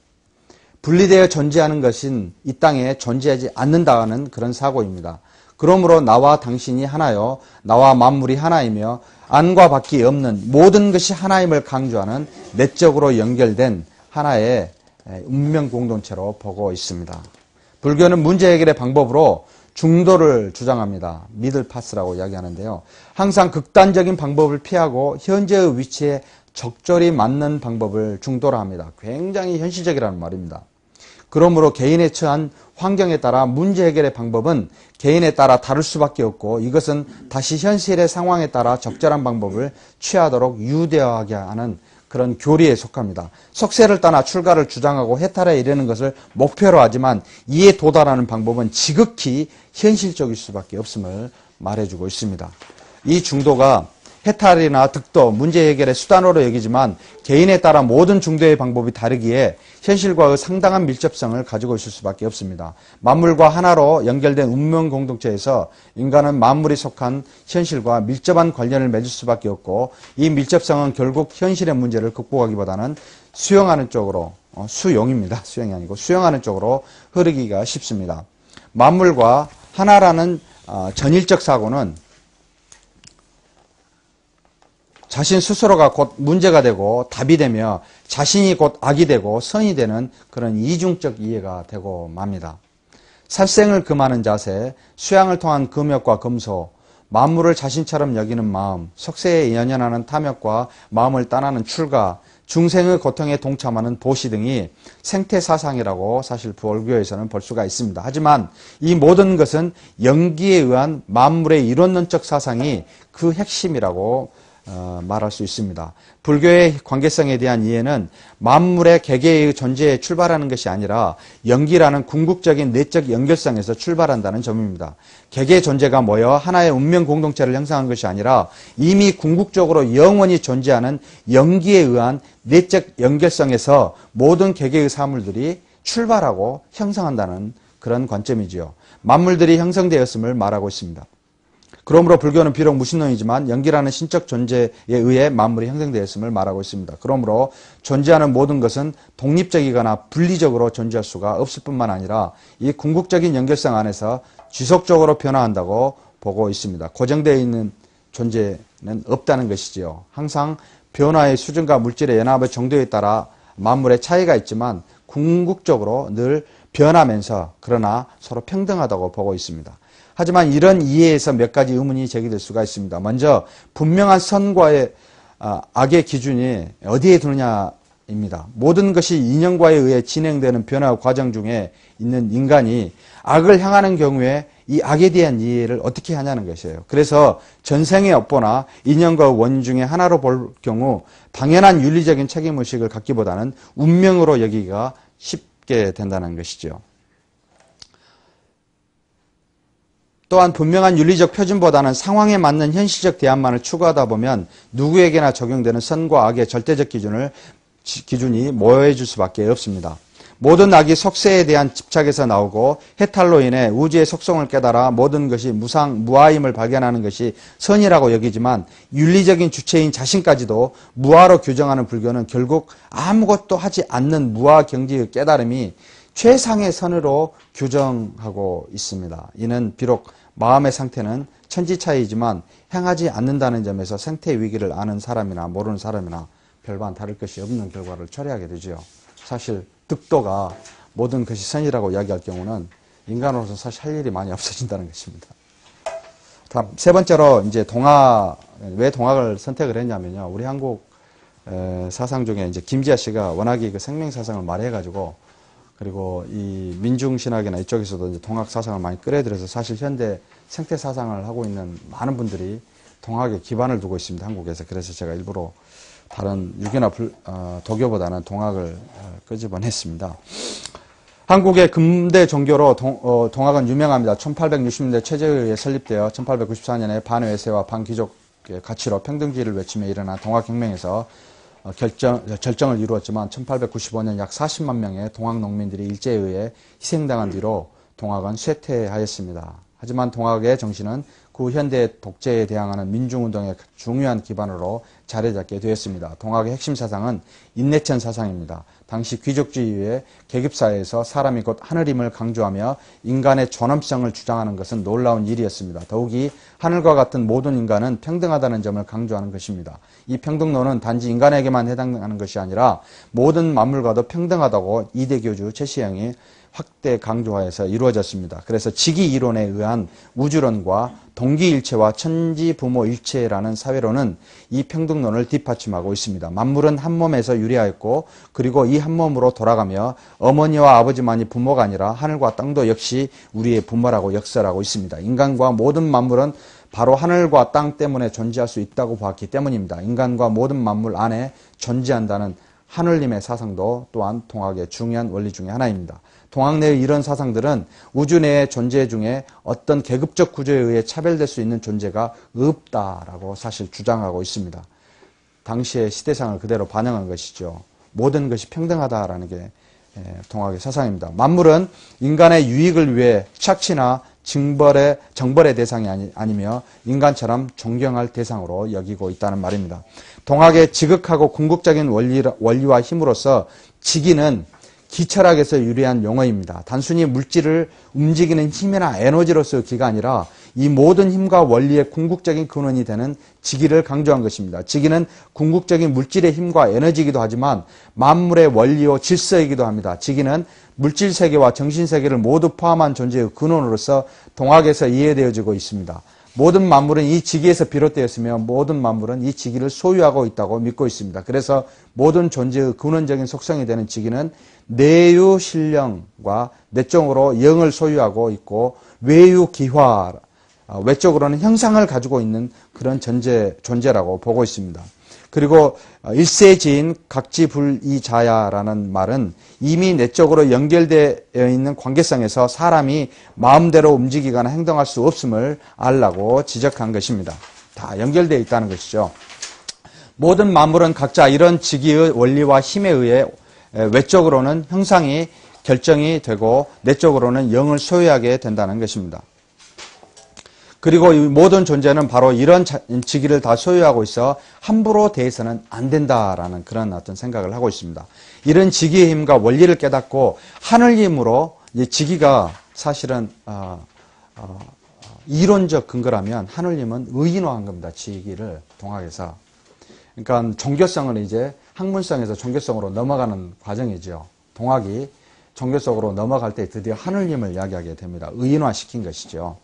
분리되어 존재하는 것은 이 땅에 존재하지 않는다는 그런 사고입니다. 그러므로 나와 당신이 하나요, 나와 만물이 하나이며 안과 밖이 없는 모든 것이 하나임을 강조하는 내적으로 연결된 하나의 운명 공동체로 보고 있습니다. 불교는 문제 해결의 방법으로 중도를 주장합니다. 미들 파스라고 이야기하는데요. 항상 극단적인 방법을 피하고 현재의 위치에 적절히 맞는 방법을 중도라 합니다. 굉장히 현실적이라는 말입니다. 그러므로 개인의 처한 환경에 따라 문제 해결의 방법은 개인에 따라 다를 수밖에 없고 이것은 다시 현실의 상황에 따라 적절한 방법을 취하도록 유대화하게 하는 그런 교리에 속합니다. 속세를 떠나 출가를 주장하고 해탈에 이르는 것을 목표로 하지만 이에 도달하는 방법은 지극히 현실적일 수밖에 없음을 말해주고 있습니다. 이 중도가 해탈이나 득도, 문제 해결의 수단으로 여기지만 개인에 따라 모든 중도의 방법이 다르기에 현실과의 상당한 밀접성을 가지고 있을 수밖에 없습니다. 만물과 하나로 연결된 운명 공동체에서 인간은 만물이 속한 현실과 밀접한 관련을 맺을 수밖에 없고 이 밀접성은 결국 현실의 문제를 극복하기보다는 수용하는 쪽으로, 수용입니다. 수용이 아니고 수용하는 쪽으로 흐르기가 쉽습니다. 만물과 하나라는 전일적 사고는 자신 스스로가 곧 문제가 되고 답이 되며 자신이 곧 악이 되고 선이 되는 그런 이중적 이해가 되고 맙니다. 살생을 금하는 자세, 수양을 통한 금욕과 금소, 만물을 자신처럼 여기는 마음, 속세에 연연하는 탐욕과 마음을 떠나는 출가, 중생의 고통에 동참하는 도시 등이 생태사상이라고 사실 불교에서는 볼 수가 있습니다. 하지만 이 모든 것은 연기에 의한 만물의 이론론적 사상이 그 핵심이라고 말할 수 있습니다. 불교의 관계성에 대한 이해는 만물의 개개의 존재에 출발하는 것이 아니라 연기라는 궁극적인 내적 연결성에서 출발한다는 점입니다. 개개의 존재가 모여 하나의 운명 공동체를 형성한 것이 아니라 이미 궁극적으로 영원히 존재하는 연기에 의한 내적 연결성에서 모든 개개의 사물들이 출발하고 형성한다는 그런 관점이지요. 만물들이 형성되었음을 말하고 있습니다. 그러므로 불교는 비록 무신론이지만 연기라는 신적 존재에 의해 만물이 형성되었음을 말하고 있습니다. 그러므로 존재하는 모든 것은 독립적이거나 분리적으로 존재할 수가 없을 뿐만 아니라 이 궁극적인 연결성 안에서 지속적으로 변화한다고 보고 있습니다. 고정되어 있는 존재는 없다는 것이지요. 항상 변화의 수준과 물질의 연합의 정도에 따라 만물의 차이가 있지만 궁극적으로 늘 변하면서 그러나 서로 평등하다고 보고 있습니다. 하지만 이런 이해에서 몇 가지 의문이 제기될 수가 있습니다. 먼저 분명한 선과의 악의 기준이 어디에 두느냐입니다. 모든 것이 인연과에 의해 진행되는 변화 과정 중에 있는 인간이 악을 향하는 경우에 이 악에 대한 이해를 어떻게 하냐는 것이에요. 그래서 전생의 업보나 인연과 원인 중에 하나로 볼 경우 당연한 윤리적인 책임의식을 갖기보다는 운명으로 여기기가 쉽게 된다는 것이죠. 또한 분명한 윤리적 표준보다는 상황에 맞는 현실적 대안만을 추구하다 보면 누구에게나 적용되는 선과 악의 절대적 기준이 모호해질 수밖에 없습니다. 모든 악이 속세에 대한 집착에서 나오고 해탈로 인해 우주의 속성을 깨달아 모든 것이 무아임을 발견하는 것이 선이라고 여기지만 윤리적인 주체인 자신까지도 무아로 규정하는 불교는 결국 아무것도 하지 않는 무아 경지의 깨달음이 최상의 선으로 규정하고 있습니다. 이는 비록 마음의 상태는 천지 차이이지만 행하지 않는다는 점에서 생태 위기를 아는 사람이나 모르는 사람이나 별반 다를 것이 없는 결과를 초래하게 되죠. 사실 득도가 모든 것이 선이라고 이야기할 경우는 인간으로서 사실 할 일이 많이 없어진다는 것입니다. 다음 세 번째로 이제 왜 동학을 선택을 했냐면요. 우리 한국 사상 중에 이제 김지아 씨가 워낙에 그 생명 사상을 많이 해가지고 그리고 이 민중신학이나 이쪽에서도 이제 동학 사상을 많이 끌어들여서 사실 현대 생태 사상을 하고 있는 많은 분들이 동학에 기반을 두고 있습니다. 한국에서. 그래서 제가 일부러 다른 유교나 도교보다는 동학을 끄집어냈습니다. 한국의 근대 종교로 동학은 유명합니다. 1860년대 최저에 설립되어 1894년에 반외세와 반귀족 가치로 평등주의를 외치며 일어난 동학혁명에서 절정을 이루었지만 1895년 약 40만 명의 동학 농민들이 일제에 의해 희생당한 뒤로 동학은 쇠퇴하였습니다. 하지만 동학의 정신은 구 현대 독재에 대항하는 민중운동의 중요한 기반으로 자리 잡게 되었습니다. 동학의 핵심 사상은 인내천 사상입니다. 당시 귀족주의의 계급사회에서 사람이 곧 하늘임을 강조하며 인간의 존엄성을 주장하는 것은 놀라운 일이었습니다. 더욱이 하늘과 같은 모든 인간은 평등하다는 점을 강조하는 것입니다. 이 평등론은 단지 인간에게만 해당하는 것이 아니라 모든 만물과도 평등하다고 이대교주 최시영이 확대 강조하여서 이루어졌습니다. 그래서 직위 이론에 의한 우주론과 동기일체와 천지부모일체라는 사회론은 이 평등론을 뒷받침하고 있습니다. 만물은 한 몸에서 유래하였고 그리고 이 한 몸으로 돌아가며 어머니와 아버지만이 부모가 아니라 하늘과 땅도 역시 우리의 부모라고 역설하고 있습니다. 인간과 모든 만물은 바로 하늘과 땅 때문에 존재할 수 있다고 보았기 때문입니다. 인간과 모든 만물 안에 존재한다는 하늘님의 사상도 또한 동학의 중요한 원리 중에 하나입니다. 동학 내의 이런 사상들은 우주 내의 존재 중에 어떤 계급적 구조에 의해 차별될 수 있는 존재가 없다라고 사실 주장하고 있습니다. 당시의 시대상을 그대로 반영한 것이죠. 모든 것이 평등하다라는 게 동학의 사상입니다. 만물은 인간의 유익을 위해 착취나 정벌의 대상이 아니며 인간처럼 존경할 대상으로 여기고 있다는 말입니다. 동학의 지극하고 궁극적인 원리와 힘으로서 직위는 기철학에서 유래한 용어입니다. 단순히 물질을 움직이는 힘이나 에너지로서의 기가 아니라 이 모든 힘과 원리의 궁극적인 근원이 되는 직위를 강조한 것입니다. 직위는 궁극적인 물질의 힘과 에너지이기도 하지만 만물의 원리요 질서이기도 합니다. 직위는 물질 세계와 정신 세계를 모두 포함한 존재의 근원으로서 동학에서 이해되어지고 있습니다. 모든 만물은 이 직위에서 비롯되었으며 모든 만물은 이 직위를 소유하고 있다고 믿고 있습니다. 그래서 모든 존재의 근원적인 속성이 되는 직위는 내유 신령과 내적으로 영을 소유하고 있고 외유 기화, 외적으로는 형상을 가지고 있는 그런 존재라고 보고 있습니다. 그리고 일세지인 각지불이자야라는 말은 이미 내적으로 연결되어 있는 관계성에서 사람이 마음대로 움직이거나 행동할 수 없음을 알라고 지적한 것입니다. 다 연결되어 있다는 것이죠. 모든 만물은 각자 이런 직위의 원리와 힘에 의해 외적으로는 형상이 결정이 되고 내적으로는 영을 소유하게 된다는 것입니다. 그리고 이 모든 존재는 바로 이런 직위를 다 소유하고 있어 함부로 대해서는 안 된다라는 그런 어떤 생각을 하고 있습니다. 이런 직위의 힘과 원리를 깨닫고 하늘 힘으로 직위가 사실은 이론적 근거라면 하늘 힘은 의인화한 겁니다. 직위를 동학에서. 그러니까 종교성을 이제 학문성에서 종교성으로 넘어가는 과정이죠. 동학이 종교성으로 넘어갈 때 드디어 하늘 힘을 이야기하게 됩니다. 의인화시킨 것이죠.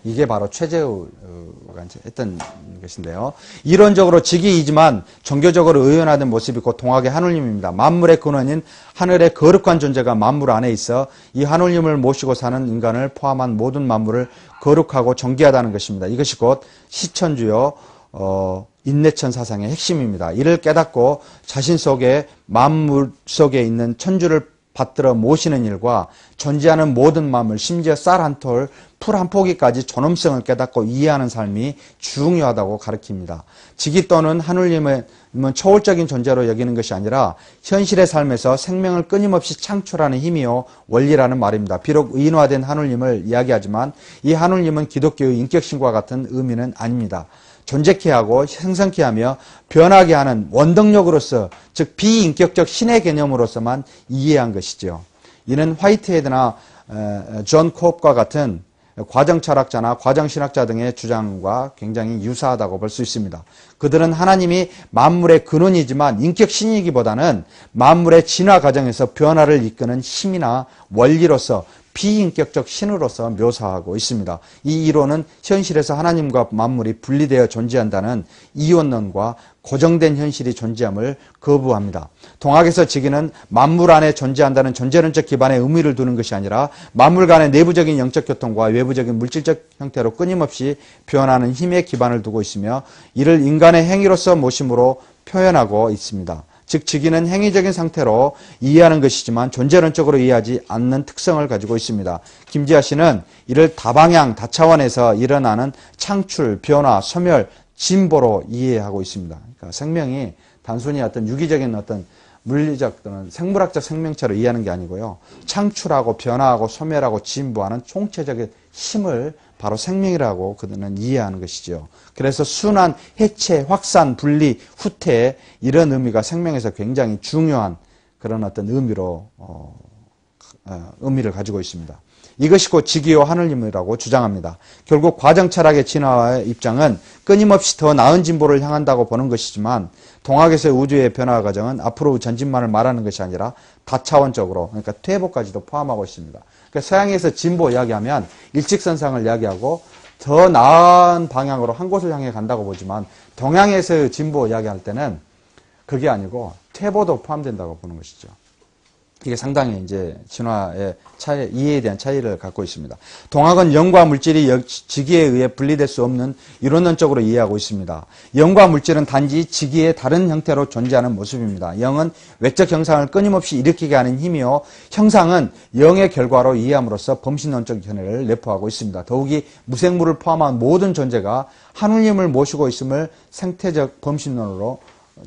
이게 바로 최재우가 했던 것인데요. 이론적으로 직위이지만 종교적으로 의연화된 모습이 곧 동학의 하늘님입니다. 만물의 근원인 하늘의 거룩한 존재가 만물 안에 있어 이 하늘님을 모시고 사는 인간을 포함한 모든 만물을 거룩하고 존귀하다는 것입니다. 이것이 곧 시천주요 인내천 사상의 핵심입니다. 이를 깨닫고 자신 속에 만물 속에 있는 천주를 받들어 모시는 일과 존재하는 모든 마음을 심지어 쌀 한 톨, 풀 한 포기까지 존엄성을 깨닫고 이해하는 삶이 중요하다고 가르칩니다. 직위 또는 하늘님은 초월적인 존재로 여기는 것이 아니라 현실의 삶에서 생명을 끊임없이 창출하는 힘이요 원리라는 말입니다. 비록 의인화된 하늘님을 이야기하지만 이 하늘님은 기독교의 인격신과 같은 의미는 아닙니다. 존재케 하고 생성케 하며 변하게 하는 원동력으로서 즉 비인격적 신의 개념으로서만 이해한 것이죠. 이는 화이트헤드나 존 코업과 같은 과정철학자나 과정신학자 등의 주장과 굉장히 유사하다고 볼 수 있습니다. 그들은 하나님이 만물의 근원이지만 인격신이기보다는 만물의 진화 과정에서 변화를 이끄는 힘이나 원리로서 비인격적 신으로서 묘사하고 있습니다. 이 이론은 현실에서 하나님과 만물이 분리되어 존재한다는 이원론과 고정된 현실이 존재함을 거부합니다. 동학에서 직위는 만물 안에 존재한다는 존재론적 기반에 의미를 두는 것이 아니라 만물 간의 내부적인 영적 교통과 외부적인 물질적 형태로 끊임없이 변하는 힘에 기반을 두고 있으며 이를 인간의 행위로서 모심으로 표현하고 있습니다. 즉 직위는 행위적인 상태로 이해하는 것이지만 존재론적으로 이해하지 않는 특성을 가지고 있습니다. 김지하 씨는 이를 다방향, 다차원에서 일어나는 창출, 변화, 소멸, 진보로 이해하고 있습니다. 그러니까 생명이 단순히 어떤 유기적인 어떤 물리적 또는 생물학적 생명체로 이해하는 게 아니고요. 창출하고 변화하고 소멸하고 진보하는 총체적인 힘을 바로 생명이라고 그들은 이해하는 것이죠. 그래서 순환, 해체, 확산, 분리, 후퇴 이런 의미가 생명에서 굉장히 중요한 그런 어떤 의미로 의미를 가지고 있습니다. 이것이 곧 직이요 하늘님이라고 주장합니다. 결국 과정 철학의 진화의 입장은 끊임없이 더 나은 진보를 향한다고 보는 것이지만 동학에서의 우주의 변화 과정은 앞으로 전진만을 말하는 것이 아니라 다차원적으로 그러니까 퇴보까지도 포함하고 있습니다. 그러니까 서양에서 진보 이야기하면 일직선상을 이야기하고 더 나은 방향으로 한 곳을 향해 간다고 보지만 동양에서의 진보 이야기할 때는 그게 아니고 퇴보도 포함된다고 보는 것이죠. 이게 상당히 이제 진화의 차이, 이해에 대한 차이를 갖고 있습니다. 동학은 영과 물질이 직위에 의해 분리될 수 없는 이론론적으로 이해하고 있습니다. 영과 물질은 단지 직위의 다른 형태로 존재하는 모습입니다. 영은 외적 형상을 끊임없이 일으키게 하는 힘이요. 형상은 영의 결과로 이해함으로써 범신론적 견해를 내포하고 있습니다. 더욱이 무생물을 포함한 모든 존재가 하느님을 모시고 있음을 생태적 범신론으로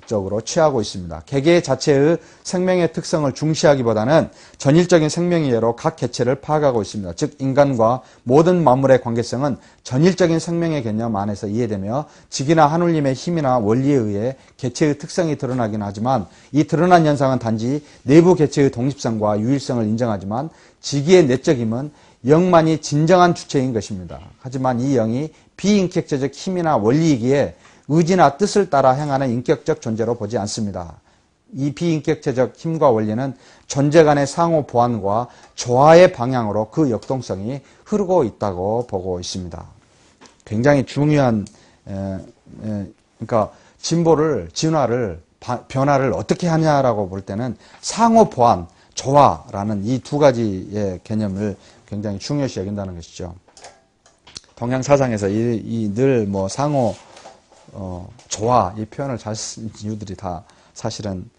적으로 취하고 있습니다. 개개 자체의 생명의 특성을 중시하기보다는 전일적인 생명의 예로 각 개체를 파악하고 있습니다. 즉 인간과 모든 만물의 관계성은 전일적인 생명의 개념 안에서 이해되며 직이나 하느님의 힘이나 원리에 의해 개체의 특성이 드러나긴 하지만 이 드러난 현상은 단지 내부 개체의 독립성과 유일성을 인정하지만 직위의 내적임은 영만이 진정한 주체인 것입니다. 하지만 이 영이 비인격체적 힘이나 원리이기에 의지나 뜻을 따라 행하는 인격적 존재로 보지 않습니다. 이 비인격체적 힘과 원리는 존재 간의 상호 보완과 조화의 방향으로 그 역동성이 흐르고 있다고 보고 있습니다. 굉장히 중요한 그러니까 진화를 변화를 어떻게 하냐라고 볼 때는 상호 보완, 조화라는 이 두 가지의 개념을 굉장히 중요시 여긴다는 것이죠. 동양 사상에서 늘 뭐 상호 조화 이 표현을 잘 쓴 이유들이 다 사실은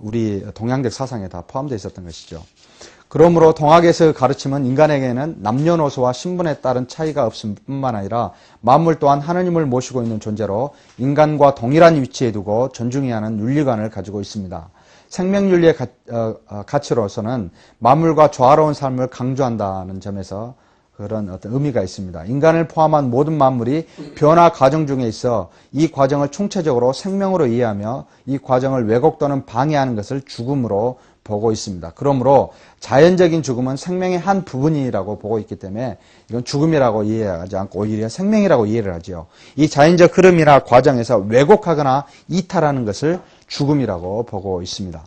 우리 동양적 사상에 다 포함되어 있었던 것이죠. 그러므로 동학에서의 가르침은 인간에게는 남녀노소와 신분에 따른 차이가 없을 뿐만 아니라 만물 또한 하느님을 모시고 있는 존재로 인간과 동일한 위치에 두고 존중해야 하는 윤리관을 가지고 있습니다. 생명윤리의 가치로서는 만물과 조화로운 삶을 강조한다는 점에서 그런 어떤 의미가 있습니다. 인간을 포함한 모든 만물이 변화 과정 중에 있어 이 과정을 총체적으로 생명으로 이해하며 이 과정을 왜곡 또는 방해하는 것을 죽음으로 보고 있습니다. 그러므로 자연적인 죽음은 생명의 한 부분이라고 보고 있기 때문에 이건 죽음이라고 이해하지 않고 오히려 생명이라고 이해를 하죠. 이 자연적 흐름이나 과정에서 왜곡하거나 이탈하는 것을 죽음이라고 보고 있습니다.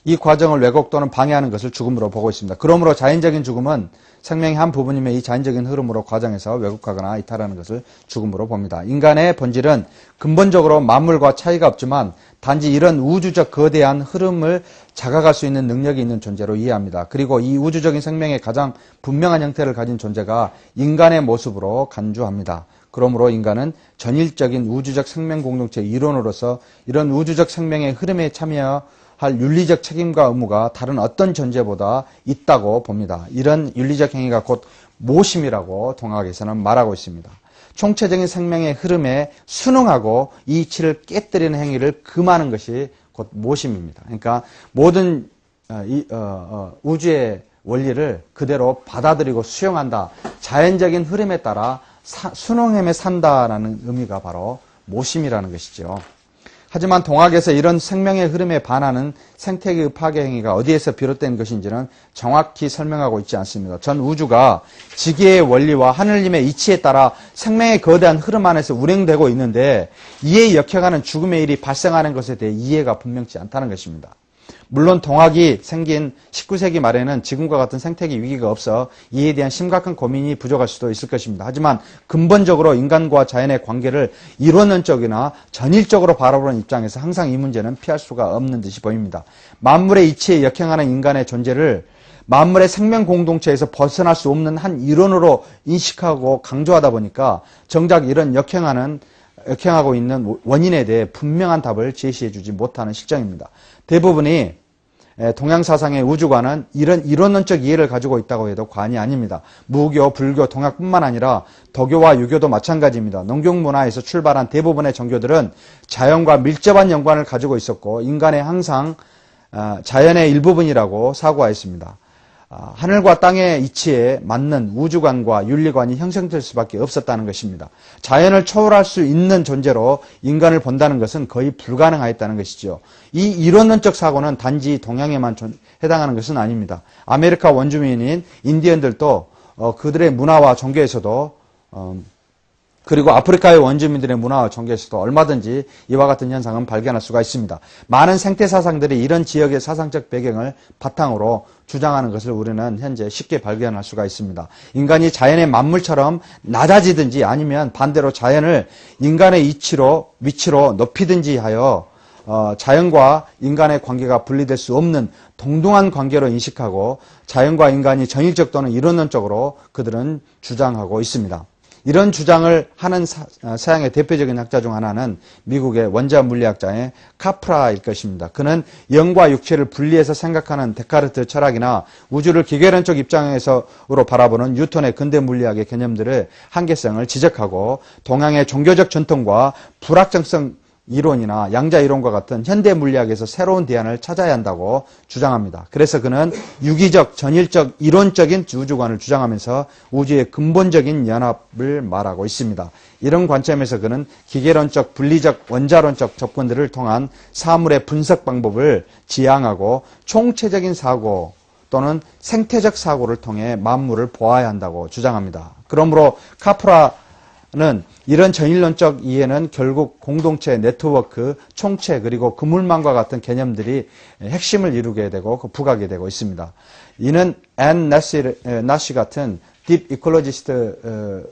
이 과정을 왜곡 또는 방해하는 것을 죽음으로 보고 있습니다. 그러므로 자연적인 죽음은 생명의 한 부분이며 이 자연적인 흐름으로 과정에서 왜곡하거나 이탈하는 것을 죽음으로 봅니다. 인간의 본질은 근본적으로 만물과 차이가 없지만 단지 이런 우주적 거대한 흐름을 자각할 수 있는 능력이 있는 존재로 이해합니다. 그리고 이 우주적인 생명의 가장 분명한 형태를 가진 존재가 인간의 모습으로 간주합니다. 그러므로 인간은 전일적인 우주적 생명 공동체의 일원으로서 이런 우주적 생명의 흐름에 참여할 윤리적 책임과 의무가 다른 어떤 존재보다 있다고 봅니다. 이런 윤리적 행위가 곧 모심이라고 동학에서는 말하고 있습니다. 총체적인 생명의 흐름에 순응하고 이 이치를 깨뜨리는 행위를 금하는 것이 곧 모심입니다. 그러니까 모든 우주의 원리를 그대로 받아들이고 수용한다. 자연적인 흐름에 따라 순응함에 산다라는 의미가 바로 모심이라는 것이죠. 하지만 동학에서 이런 생명의 흐름에 반하는 생태계의 파괴 행위가 어디에서 비롯된 것인지는 정확히 설명하고 있지 않습니다. 전 우주가 지계의 원리와 하느님의 이치에 따라 생명의 거대한 흐름 안에서 운행되고 있는데 이에 역행하는 죽음의 일이 발생하는 것에 대해 이해가 분명치 않다는 것입니다. 물론 동학이 생긴 19세기 말에는 지금과 같은 생태계 위기가 없어 이에 대한 심각한 고민이 부족할 수도 있을 것입니다. 하지만 근본적으로 인간과 자연의 관계를 이론론적이나 전일적으로 바라보는 입장에서 항상 이 문제는 피할 수가 없는 듯이 보입니다. 만물의 이치에 역행하는 인간의 존재를 만물의 생명 공동체에서 벗어날 수 없는 한 이론으로 인식하고 강조하다 보니까 정작 이런 역행하고 있는 원인에 대해 분명한 답을 제시해 주지 못하는 실정입니다. 대부분이 동양사상의 우주관은 이런 이론론적 이해를 가지고 있다고 해도 과언이 아닙니다. 무교, 불교, 동학뿐만 아니라 도교와 유교도 마찬가지입니다. 농경문화에서 출발한 대부분의 종교들은 자연과 밀접한 연관을 가지고 있었고 인간의 항상 자연의 일부분이라고 사고하였습니다. 하늘과 땅의 이치에 맞는 우주관과 윤리관이 형성될 수밖에 없었다는 것입니다. 자연을 초월할 수 있는 존재로 인간을 본다는 것은 거의 불가능하였다는 것이죠. 이 이론론적 사고는 단지 동양에만 해당하는 것은 아닙니다. 아메리카 원주민인 인디언들도 그들의 문화와 종교에서도 그리고 아프리카의 원주민들의 문화와 종교에서도 얼마든지 이와 같은 현상은 발견할 수가 있습니다. 많은 생태 사상들이 이런 지역의 사상적 배경을 바탕으로 주장하는 것을 우리는 현재 쉽게 발견할 수가 있습니다. 인간이 자연의 만물처럼 낮아지든지 아니면 반대로 자연을 인간의 위치로 높이든지 하여 자연과 인간의 관계가 분리될 수 없는 동등한 관계로 인식하고 자연과 인간이 전일적 또는 이론론적으로 그들은 주장하고 있습니다. 이런 주장을 하는 서양의 대표적인 학자 중 하나는 미국의 원자 물리학자의 카프라일 것입니다. 그는 영과 육체를 분리해서 생각하는 데카르트 철학이나 우주를 기계론적 입장에서로 바라보는 뉴턴의 근대 물리학의 개념들의 한계성을 지적하고 동양의 종교적 전통과 불확정성 이론이나 양자 이론과 같은 현대 물리학에서 새로운 대안을 찾아야 한다고 주장합니다. 그래서 그는 유기적, 전일적, 이론적인 우주관을 주장하면서 우주의 근본적인 연합을 말하고 있습니다. 이런 관점에서 그는 기계론적, 분리적, 원자론적 접근들을 통한 사물의 분석 방법을 지향하고 총체적인 사고 또는 생태적 사고를 통해 만물을 보아야 한다고 주장합니다. 그러므로 카프라는 이런 전일론적 이해는 결국 공동체, 네트워크, 총체 그리고 그물망과 같은 개념들이 핵심을 이루게 되고 부각이 되고 있습니다. 이는 앤 나시 같은 딥 이콜로지스트의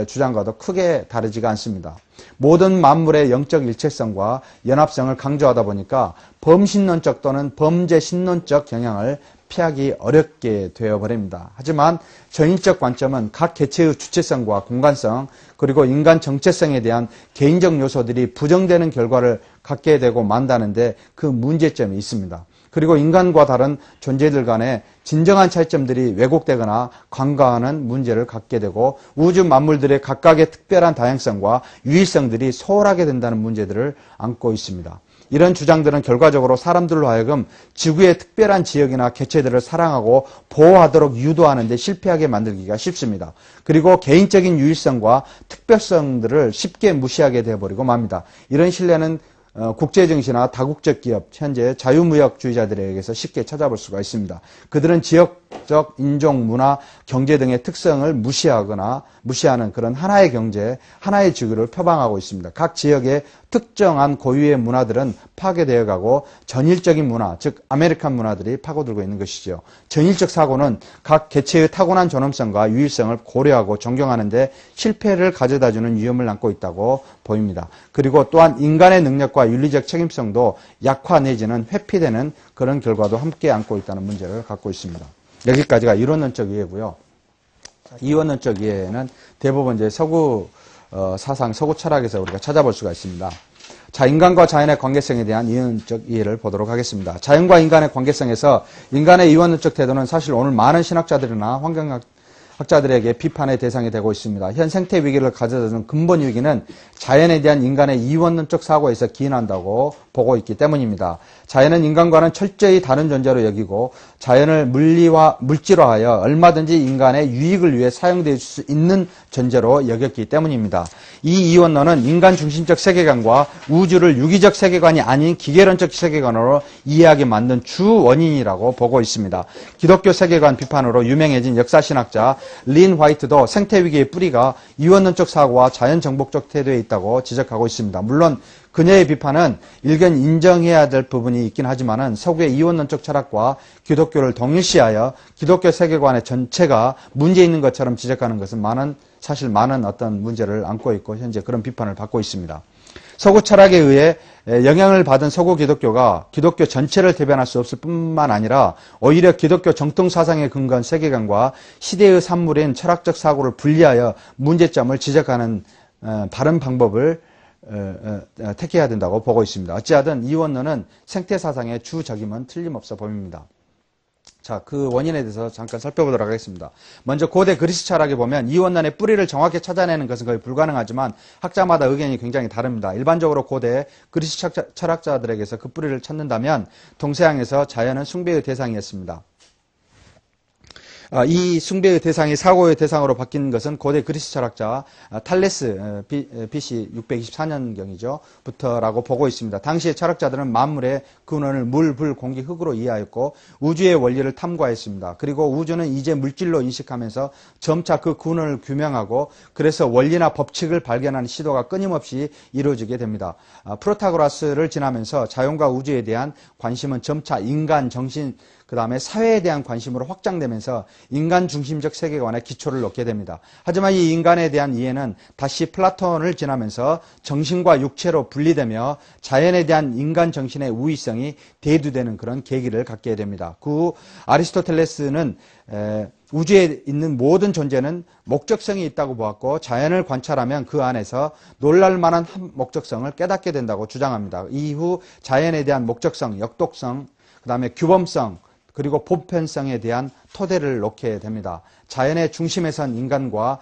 주장과도 크게 다르지가 않습니다. 모든 만물의 영적 일체성과 연합성을 강조하다 보니까 범신론적 또는 범죄신론적 경향을 피하기 어렵게 되어버립니다. 하지만 전인적 관점은 각 개체의 주체성과 공간성 그리고 인간 정체성에 대한 개인적 요소들이 부정되는 결과를 갖게 되고 만다는데 그 문제점이 있습니다. 그리고 인간과 다른 존재들 간의 진정한 차이점들이 왜곡되거나 간과하는 문제를 갖게 되고 우주 만물들의 각각의 특별한 다양성과 유일성들이 소홀하게 된다는 문제들을 안고 있습니다. 이런 주장들은 결과적으로 사람들로 하여금 지구의 특별한 지역이나 개체들을 사랑하고 보호하도록 유도하는 데 실패하게 만들기가 쉽습니다. 그리고 개인적인 유일성과 특별성들을 쉽게 무시하게 되어버리고 맙니다. 이런 신뢰는 국제증시나 다국적 기업, 현재 자유무역주의자들에게서 쉽게 찾아볼 수가 있습니다. 그들은 지역적, 인종, 문화, 경제 등의 특성을 무시하는 그런 하나의 경제, 하나의 지구를 표방하고 있습니다. 각 지역의 특정한 고유의 문화들은 파괴되어 가고 전일적인 문화, 즉 아메리칸 문화들이 파고들고 있는 것이죠. 전일적 사고는 각 개체의 타고난 존엄성과 유일성을 고려하고 존경하는 데 실패를 가져다주는 위험을 안고 있다고 보입니다. 그리고 또한 인간의 능력과 윤리적 책임성도 약화 내지는 회피되는 그런 결과도 함께 안고 있다는 문제를 갖고 있습니다. 여기까지가 이론론적 이해고요. 이원론적 이해는 대부분 이제 서구 사상, 서구 철학에서 우리가 찾아볼 수가 있습니다. 자, 인간과 자연의 관계성에 대한 이원론적 이해를 보도록 하겠습니다. 자연과 인간의 관계성에서 인간의 이원론적 태도는 사실 오늘 많은 신학자들이나 환경학자들에게 비판의 대상이 되고 있습니다. 현 생태 위기를 가져다주는 근본 위기는 자연에 대한 인간의 이원론적 사고에서 기인한다고 보고 있기 때문입니다. 자연은 인간과는 철저히 다른 존재로 여기고 자연을 물질화하여 얼마든지 인간의 유익을 위해 사용될 수 있는 존재로 여겼기 때문입니다. 이 이원론은 인간 중심적 세계관과 우주를 유기적 세계관이 아닌 기계론적 세계관으로 이해하게 만든 주 원인이라고 보고 있습니다. 기독교 세계관 비판으로 유명해진 역사신학자 린 화이트도 생태위기의 뿌리가 이원론적 사고와 자연정복적 태도에 있다고 지적하고 있습니다. 물론 그녀의 비판은 일견 인정해야 될 부분이 있긴 하지만은 서구의 이원론적 철학과 기독교를 동일시하여 기독교 세계관의 전체가 문제 있는 것처럼 지적하는 것은 사실 많은 어떤 문제를 안고 있고 현재 그런 비판을 받고 있습니다. 서구 철학에 의해 영향을 받은 서구 기독교가 기독교 전체를 대변할 수 없을 뿐만 아니라 오히려 기독교 정통 사상에 근거한 세계관과 시대의 산물인 철학적 사고를 분리하여 문제점을 지적하는 바른 방법을 택해야 된다고 보고 있습니다. 어찌하든 이원론은 생태사상의 주적임은 틀림없어 보입니다. 자, 그 원인에 대해서 잠깐 살펴보도록 하겠습니다. 먼저 고대 그리스 철학에 보면 이원론의 뿌리를 정확히 찾아내는 것은 거의 불가능하지만 학자마다 의견이 굉장히 다릅니다. 일반적으로 고대 그리스 철학자들에게서 그 뿌리를 찾는다면 동서양에서 자연은 숭배의 대상이었습니다. 이 숭배의 대상이 사고의 대상으로 바뀐 것은 고대 그리스 철학자 탈레스 BC 624년경이죠. 부터라고 보고 있습니다. 당시의 철학자들은 만물의 근원을 물, 불, 공기, 흙으로 이해하였고 우주의 원리를 탐구하였습니다. 그리고 우주는 이제 물질로 인식하면서 점차 그 근원을 규명하고 그래서 원리나 법칙을 발견하는 시도가 끊임없이 이루어지게 됩니다. 프로타고라스를 지나면서 자연과 우주에 대한 관심은 점차 인간, 정신, 그 다음에 사회에 대한 관심으로 확장되면서 인간 중심적 세계관에 기초를 놓게 됩니다. 하지만 이 인간에 대한 이해는 다시 플라톤을 지나면서 정신과 육체로 분리되며 자연에 대한 인간 정신의 우위성이 대두되는 그런 계기를 갖게 됩니다. 그 후 아리스토텔레스는 우주에 있는 모든 존재는 목적성이 있다고 보았고 자연을 관찰하면 그 안에서 놀랄만한 목적성을 깨닫게 된다고 주장합니다. 이후 자연에 대한 목적성, 역독성, 그 다음에 규범성, 그리고 보편성에 대한 토대를 놓게 됩니다. 자연의 중심에 선 인간과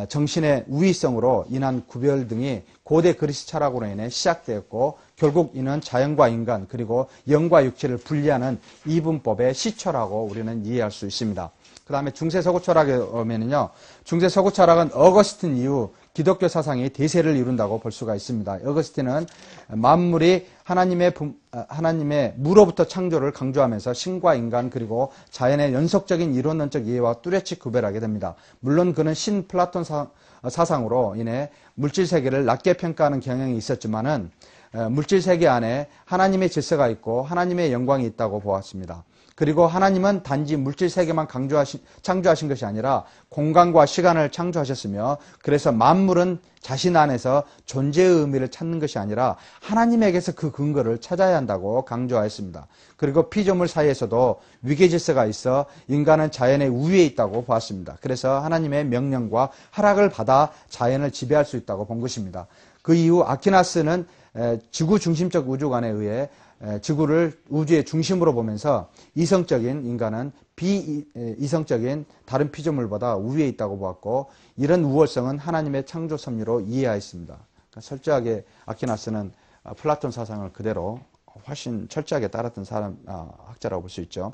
정신의 우위성으로 인한 구별 등이 고대 그리스 철학으로 인해 시작되었고 결국 이는 자연과 인간 그리고 영과 육체를 분리하는 이분법의 시초라고 우리는 이해할 수 있습니다. 그 다음에 중세 서구 철학에 오면은요, 중세 서구 철학은 어거스틴 이후 기독교 사상이 대세를 이룬다고 볼 수가 있습니다. 어거스틴은 만물이 하나님의 무로부터 창조를 강조하면서 신과 인간 그리고 자연의 연속적인 이론론적 이해와 뚜렷이 구별하게 됩니다. 물론 그는 신 플라톤 사상으로 인해 물질 세계를 낮게 평가하는 경향이 있었지만은 물질 세계 안에 하나님의 질서가 있고 하나님의 영광이 있다고 보았습니다. 그리고 하나님은 단지 물질 세계만 창조하신 것이 아니라 공간과 시간을 창조하셨으며 그래서 만물은 자신 안에서 존재의 의미를 찾는 것이 아니라 하나님에게서 그 근거를 찾아야 한다고 강조하였습니다. 그리고 피조물 사이에서도 위계 질서가 있어 인간은 자연의 우위에 있다고 보았습니다. 그래서 하나님의 명령과 허락을 받아 자연을 지배할 수 있다고 본 것입니다. 그 이후 아퀴나스는 지구 중심적 우주관에 의해 지구를 우주의 중심으로 보면서 이성적인 인간은 비이성적인 다른 피조물보다 우위에 있다고 보았고 이런 우월성은 하나님의 창조 섭리로 이해하였습니다. 그러니까 철저하게 아퀴나스는 플라톤 사상을 그대로 훨씬 철저하게 따랐던 학자라고 볼 수 있죠.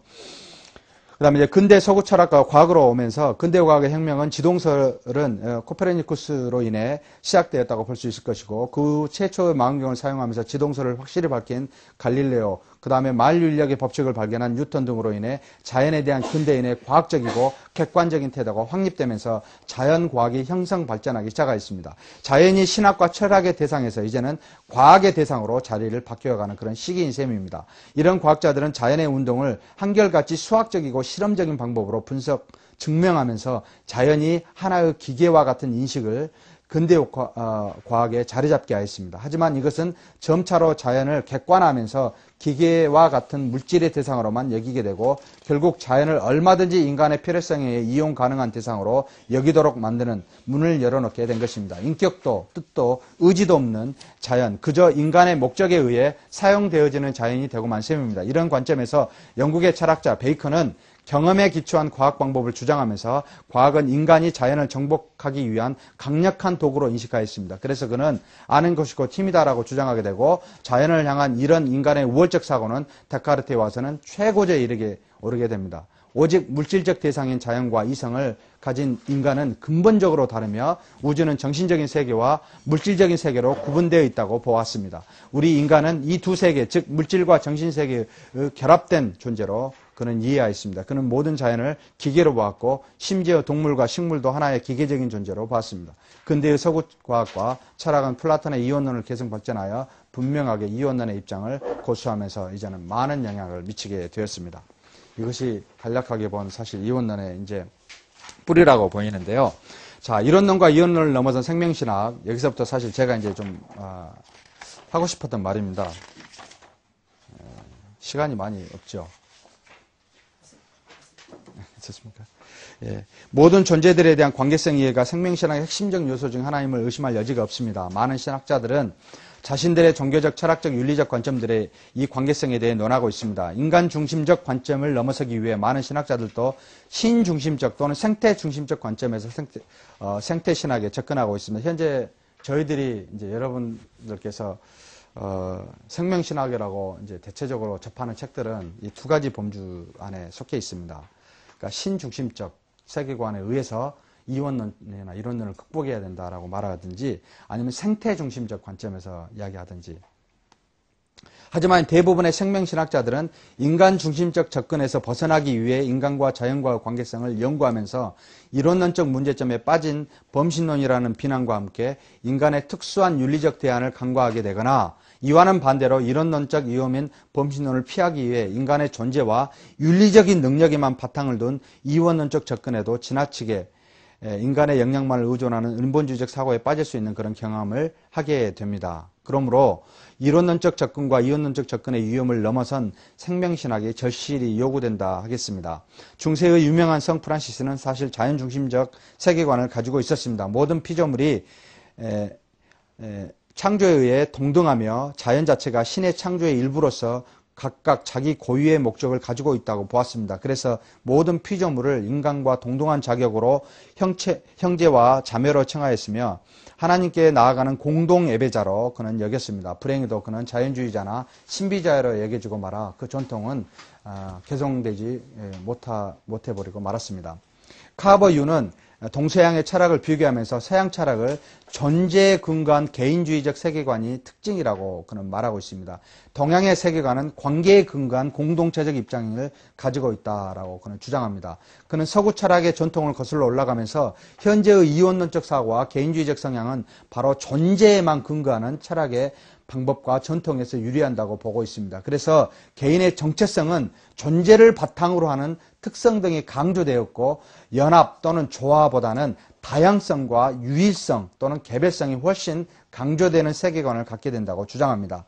그 다음에 이제 근대 서구 철학과 과학으로 오면서 근대 과학의 혁명은 지동설은 코페르니쿠스로 인해 시작되었다고 볼 수 있을 것이고 그 최초의 망원경을 사용하면서 지동설을 확실히 밝힌 갈릴레오, 그 다음에 만유인력의 법칙을 발견한 뉴턴 등으로 인해 자연에 대한 근대인의 과학적이고 객관적인 태도가 확립되면서 자연과학이 형성 발전하기 시작하였습니다. 자연이 신학과 철학의 대상에서 이제는 과학의 대상으로 자리를 바뀌어가는 그런 시기인 셈입니다. 이런 과학자들은 자연의 운동을 한결같이 수학적이고 실험적인 방법으로 증명하면서 자연이 하나의 기계와 같은 인식을 근대 과학에 자리 잡게 하였습니다. 하지만 이것은 점차로 자연을 객관화하면서 기계와 같은 물질의 대상으로만 여기게 되고 결국 자연을 얼마든지 인간의 필요성에 의해 이용 가능한 대상으로 여기도록 만드는 문을 열어놓게 된 것입니다. 인격도 뜻도 의지도 없는 자연, 그저 인간의 목적에 의해 사용되어지는 자연이 되고만 셈입니다. 이런 관점에서 영국의 철학자 베이컨은 경험에 기초한 과학 방법을 주장하면서 과학은 인간이 자연을 정복하기 위한 강력한 도구로 인식하였습니다. 그래서 그는 아는 것이고 힘이다라고 주장하게 되고 자연을 향한 이런 인간의 우월적 사고는 데카르트에 와서는 최고조에 오르게 됩니다. 오직 물질적 대상인 자연과 이성을 가진 인간은 근본적으로 다르며 우주는 정신적인 세계와 물질적인 세계로 구분되어 있다고 보았습니다. 우리 인간은 이 두 세계, 즉 물질과 정신 세계의 결합된 존재로 그는 이해하였습니다. 그는 모든 자연을 기계로 보았고 심지어 동물과 식물도 하나의 기계적인 존재로 보았습니다. 근대의 서구 과학과 철학은 플라톤의 이원론을 계속 발전하여 분명하게 이원론의 입장을 고수하면서 이제는 많은 영향을 미치게 되었습니다. 이것이 간략하게 본 사실 이원론의 이제 뿌리라고 보이는데요. 자, 이론론과 이원론을 넘어선 생명신학, 여기서부터 사실 제가 이제 좀 하고 싶었던 말입니다. 시간이 많이 없죠. 좋습니까? 예, 모든 존재들에 대한 관계성 이해가 생명신학의 핵심적 요소 중 하나임을 의심할 여지가 없습니다. 많은 신학자들은 자신들의 종교적, 철학적, 윤리적 관점들의 이 관계성에 대해 논하고 있습니다. 인간 중심적 관점을 넘어서기 위해 많은 신학자들도 신 중심적 또는 생태 중심적 관점에서 생태 신학에 접근하고 있습니다. 현재 저희들이 이제 여러분들께서 생명 신학이라고 이제 대체적으로 접하는 책들은 이 두 가지 범주 안에 속해 있습니다. 그러니까 신 중심적 세계관에 의해서 이원론이나 이론론을 극복해야 된다라고 말하든지 아니면 생태 중심적 관점에서 이야기하든지. 하지만 대부분의 생명신학자들은 인간 중심적 접근에서 벗어나기 위해 인간과 자연과의 관계성을 연구하면서 이론론적 문제점에 빠진 범신론이라는 비난과 함께 인간의 특수한 윤리적 대안을 간과하게 되거나 이와는 반대로 이론론적 위험인 범신론을 피하기 위해 인간의 존재와 윤리적인 능력에만 바탕을 둔 이원론적 접근에도 지나치게 인간의 역량만을 의존하는 근본주의적 사고에 빠질 수 있는 그런 경험을 하게 됩니다. 그러므로 이론론적 접근과 이원론적 접근의 위험을 넘어선 생명신학이 절실히 요구된다 하겠습니다. 중세의 유명한 성 프란시스는 사실 자연중심적 세계관을 가지고 있었습니다. 모든 피조물이 창조에 의해 동등하며 자연 자체가 신의 창조의 일부로서 각각 자기 고유의 목적을 가지고 있다고 보았습니다. 그래서 모든 피조물을 인간과 동등한 자격으로 형제와 자매로称하였으며 하나님께 나아가는 공동 예배자로 그는 여겼습니다. 불행히도 그는 자연주의자나 신비자로 여겨지고 말아 그 전통은 개성되지 못해버리고 말았습니다. 카버 유는 동서양의 철학을 비교하면서 서양 철학을 존재에 근거한 개인주의적 세계관이 특징이라고 그는 말하고 있습니다. 동양의 세계관은 관계에 근거한 공동체적 입장을 가지고 있다라고 그는 주장합니다. 그는 서구 철학의 전통을 거슬러 올라가면서 현재의 이원론적 사고와 개인주의적 성향은 바로 존재에만 근거하는 철학의 방법과 전통에서 유리한다고 보고 있습니다. 그래서 개인의 정체성은 존재를 바탕으로 하는 특성 등이 강조되었고 연합 또는 조화보다는 다양성과 유일성 또는 개별성이 훨씬 강조되는 세계관을 갖게 된다고 주장합니다.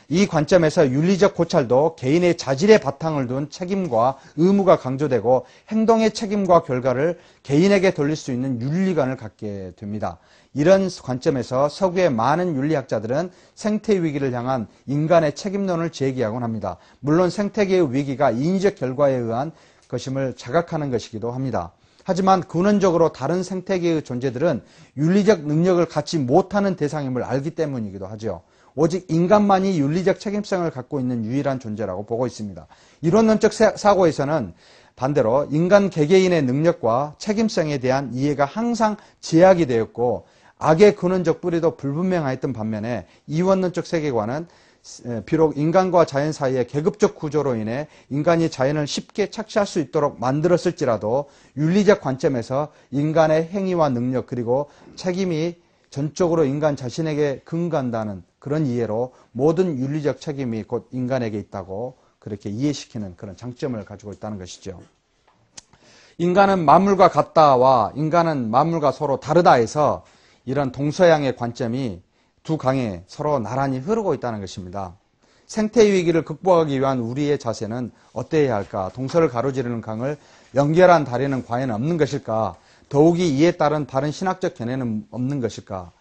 이 관점에서 윤리적 고찰도 개인의 자질에 바탕을 둔 책임과 의무가 강조되고 행동의 책임과 결과를 개인에게 돌릴 수 있는 윤리관을 갖게 됩니다. 이런 관점에서 서구의 많은 윤리학자들은 생태 위기를 향한 인간의 책임론을 제기하곤 합니다. 물론 생태계의 위기가 인위적 결과에 의한 것임을 자각하는 것이기도 합니다. 하지만 근원적으로 다른 생태계의 존재들은 윤리적 능력을 갖지 못하는 대상임을 알기 때문이기도 하죠. 오직 인간만이 윤리적 책임성을 갖고 있는 유일한 존재라고 보고 있습니다. 이론론적 사고에서는 반대로 인간 개개인의 능력과 책임성에 대한 이해가 항상 제약이 되었고 악의 근원적 뿌리도 불분명하였던 반면에 이원론적 세계관은 비록 인간과 자연 사이의 계급적 구조로 인해 인간이 자연을 쉽게 착취할 수 있도록 만들었을지라도 윤리적 관점에서 인간의 행위와 능력 그리고 책임이 전적으로 인간 자신에게 근거한다는 그런 이해로 모든 윤리적 책임이 곧 인간에게 있다고 그렇게 이해시키는 그런 장점을 가지고 있다는 것이죠. 인간은 만물과 같다와 인간은 만물과 서로 다르다 해서 이런 동서양의 관점이 두 강에 서로 나란히 흐르고 있다는 것입니다. 생태 위기를 극복하기 위한 우리의 자세는 어때야 할까? 동서를 가로지르는 강을 연결한 다리는 과연 없는 것일까? 더욱이 이에 따른 바른 신학적 견해는 없는 것일까?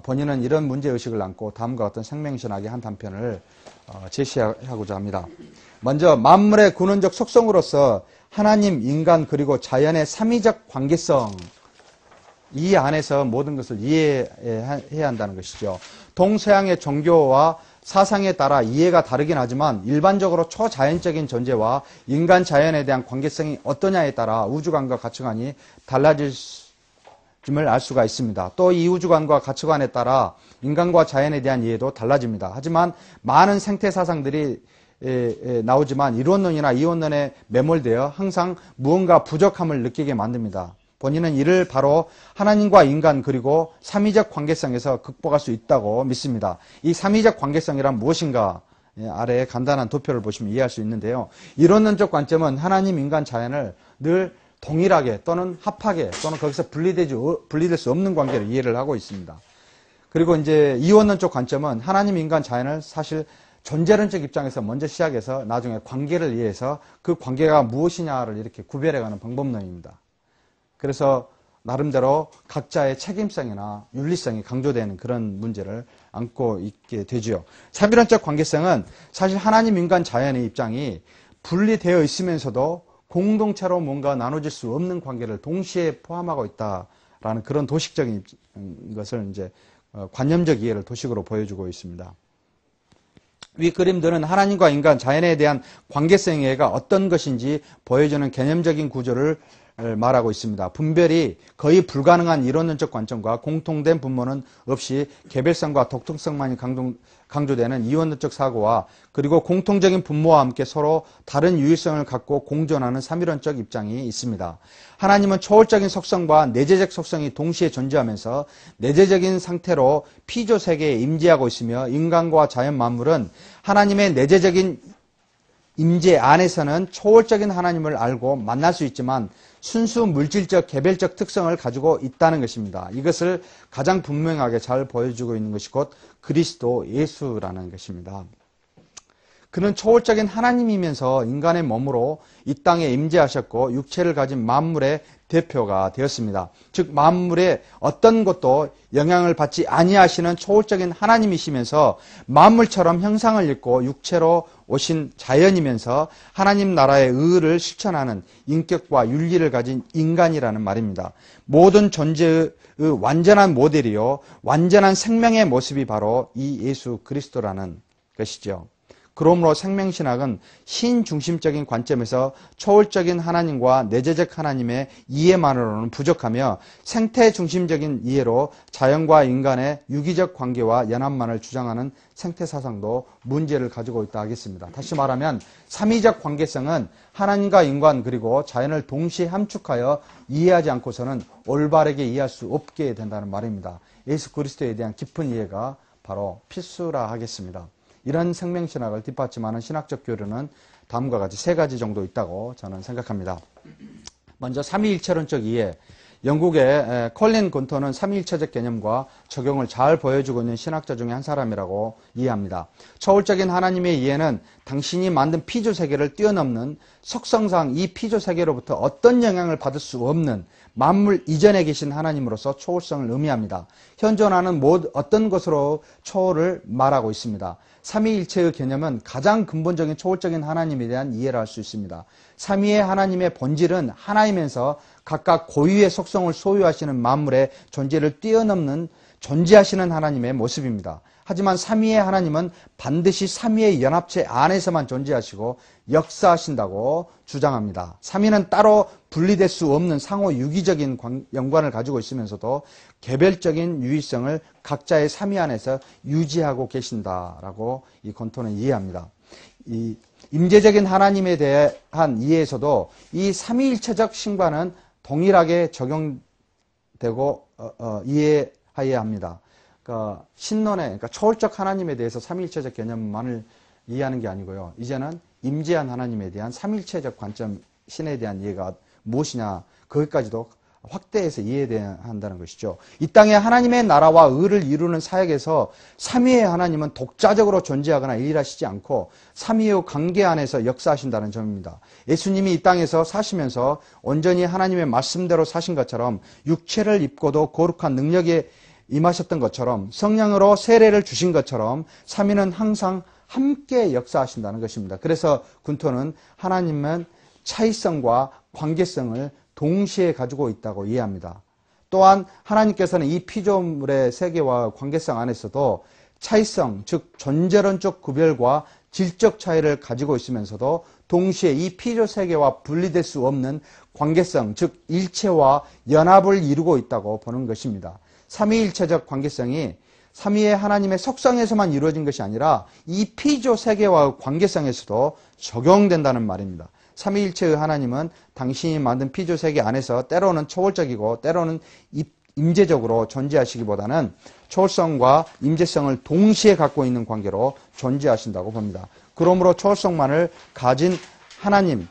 본인은 이런 문제의식을 안고 다음과 같은 생명신학의 한 단편을 제시하고자 합니다. 먼저 만물의 근원적 속성으로서 하나님, 인간 그리고 자연의 삼위적 관계성 이 안에서 모든 것을 이해해야 한다는 것이죠. 동서양의 종교와 사상에 따라 이해가 다르긴 하지만 일반적으로 초자연적인 존재와 인간 자연에 대한 관계성이 어떠냐에 따라 우주관과 가치관이 달라질 을 알 수가 있습니다. 또 이 우주관과 가치관에 따라 인간과 자연에 대한 이해도 달라집니다. 하지만 많은 생태 사상들이 나오지만 이론론이나 이원론에 매몰되어 항상 무언가 부족함을 느끼게 만듭니다. 본인은 이를 바로 하나님과 인간 그리고 삼위적 관계성에서 극복할 수 있다고 믿습니다. 이 삼위적 관계성이란 무엇인가? 아래에 간단한 도표를 보시면 이해할 수 있는데요. 이론론적 관점은 하나님, 인간, 자연을 늘 동일하게 또는 합하게 또는 거기서 분리될 수 없는 관계로 이해를 하고 있습니다. 그리고 이제 이원론적 관점은 하나님, 인간, 자연을 사실 존재론적 입장에서 먼저 시작해서 나중에 관계를 이해해서 그 관계가 무엇이냐를 이렇게 구별해가는 방법론입니다. 그래서 나름대로 각자의 책임성이나 윤리성이 강조되는 그런 문제를 안고 있게 되지요. 삼위론적 관계성은 사실 하나님, 인간, 자연의 입장이 분리되어 있으면서도 공동체로 뭔가 나눠질 수 없는 관계를 동시에 포함하고 있다라는 그런 도식적인 것을 이제 관념적 이해를 도식으로 보여주고 있습니다. 위 그림들은 하나님과 인간, 자연에 대한 관계성 이해가 어떤 것인지 보여주는 개념적인 구조를 말하고 있습니다. 분별이 거의 불가능한 이론론적 관점과 공통된 분모는 없이 개별성과 독특성만이 강조되는 이원론적 사고와 그리고 공통적인 분모와 함께 서로 다른 유일성을 갖고 공존하는 삼위론적 입장이 있습니다. 하나님은 초월적인 속성과 내재적 속성이 동시에 존재하면서 내재적인 상태로 피조 세계에 임재하고 있으며 인간과 자연 만물은 하나님의 내재적인 임재 안에서는 초월적인 하나님을 알고 만날 수 있지만 순수 물질적 개별적 특성을 가지고 있다는 것입니다. 이것을 가장 분명하게 잘 보여주고 있는 것이 곧 그리스도 예수라는 것입니다. 그는 초월적인 하나님이면서 인간의 몸으로 이 땅에 임재하셨고 육체를 가진 만물의 대표가 되었습니다. 즉 만물의 어떤 것도 영향을 받지 아니하시는 초월적인 하나님이시면서 만물처럼 형상을 입고 육체로 오신 자연이면서 하나님 나라의 의를 실천하는 인격과 윤리를 가진 인간이라는 말입니다. 모든 존재의 완전한 모델이요 완전한 생명의 모습이 바로 이 예수 그리스도라는 것이죠. 그러므로 생명신학은 신중심적인 관점에서 초월적인 하나님과 내재적 하나님의 이해만으로는 부족하며 생태중심적인 이해로 자연과 인간의 유기적 관계와 연합만을 주장하는 생태사상도 문제를 가지고 있다 하겠습니다. 다시 말하면 삼위적 관계성은 하나님과 인간 그리고 자연을 동시에 함축하여 이해하지 않고서는 올바르게 이해할 수 없게 된다는 말입니다. 예수 그리스도에 대한 깊은 이해가 바로 필수라 하겠습니다. 이런 생명신학을 뒷받침하는 신학적 교류는 다음과 같이 세 가지 정도 있다고 저는 생각합니다. 먼저 삼위일체론적 이해. 영국의 콜린 곤토는 삼위일체적 개념과 적용을 잘 보여주고 있는 신학자 중에 한 사람이라고 이해합니다. 초월적인 하나님의 이해는 당신이 만든 피조세계를 뛰어넘는 속성상 이 피조세계로부터 어떤 영향을 받을 수 없는 만물 이전에 계신 하나님으로서 초월성을 의미합니다. 현존하는 어떤 것으로 초월을 말하고 있습니다. 삼위일체의 개념은 가장 근본적인 초월적인 하나님에 대한 이해를 할 수 있습니다. 삼위의 하나님의 본질은 하나이면서 각각 고유의 속성을 소유하시는 만물의 존재를 뛰어넘는 존재하시는 하나님의 모습입니다. 하지만 삼위의 하나님은 반드시 삼위의 연합체 안에서만 존재하시고 역사하신다고 주장합니다. 삼위는 따로 분리될 수 없는 상호 유기적인 연관을 가지고 있으면서도 개별적인 유의성을 각자의 삼위 안에서 유지하고 계신다라고 이 곤토는 이해합니다. 이 임재적인 하나님에 대한 이해에서도 이 삼위일체적 신과는 동일하게 적용되고 이해해야 합니다. 그러니까 신론의 그러니까 초월적 하나님에 대해서 삼위일체적 개념만을 이해하는 게 아니고요. 이제는 임재한 하나님에 대한 삼위일체적 관점, 신에 대한 이해가 무엇이냐 거기까지도 확대해서 이해해야 한다는 것이죠. 이 땅에 하나님의 나라와 의를 이루는 사역에서 삼위의 하나님은 독자적으로 존재하거나 일하시지 않고 삼위의 관계 안에서 역사하신다는 점입니다. 예수님이 이 땅에서 사시면서 온전히 하나님의 말씀대로 사신 것처럼 육체를 입고도 거룩한 능력에 임하셨던 것처럼 성령으로 세례를 주신 것처럼 삼위는 항상 함께 역사하신다는 것입니다. 그래서 군토는 하나님은 차이성과 관계성을 동시에 가지고 있다고 이해합니다. 또한 하나님께서는 이 피조물의 세계와 관계성 안에서도 차이성, 즉 존재론적 구별과 질적 차이를 가지고 있으면서도 동시에 이 피조 세계와 분리될 수 없는 관계성, 즉 일체와 연합을 이루고 있다고 보는 것입니다. 삼위일체적 관계성이 삼위의 하나님의 속성에서만 이루어진 것이 아니라 이 피조 세계와의 관계성에서도 적용된다는 말입니다. 삼위일체의 하나님은 당신이 만든 피조 세계 안에서 때로는 초월적이고 때로는 임재적으로 존재하시기보다는 초월성과 임재성을 동시에 갖고 있는 관계로 존재하신다고 봅니다. 그러므로 초월성만을 가진 하나님,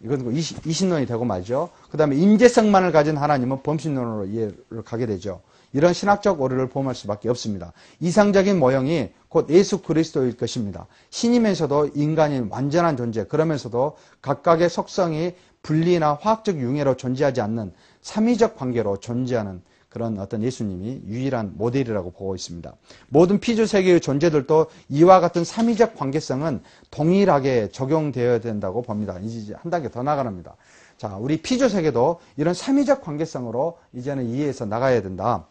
이건 이신론이 되고 말죠. 그 다음에 임재성만을 가진 하나님은 범신론으로 이해를 가게 되죠. 이런 신학적 오류를 범할 수밖에 없습니다. 이상적인 모형이 곧 예수 그리스도일 것입니다. 신이면서도 인간인 완전한 존재, 그러면서도 각각의 속성이 분리나 화학적 융해로 존재하지 않는 삼위적 관계로 존재하는 그런 어떤 예수님이 유일한 모델이라고 보고 있습니다. 모든 피조 세계의 존재들도 이와 같은 삼위적 관계성은 동일하게 적용되어야 된다고 봅니다. 이제 한 단계 더 나가랍니다. 자, 우리 피조 세계도 이런 삼위적 관계성으로 이제는 이해해서 나가야 된다.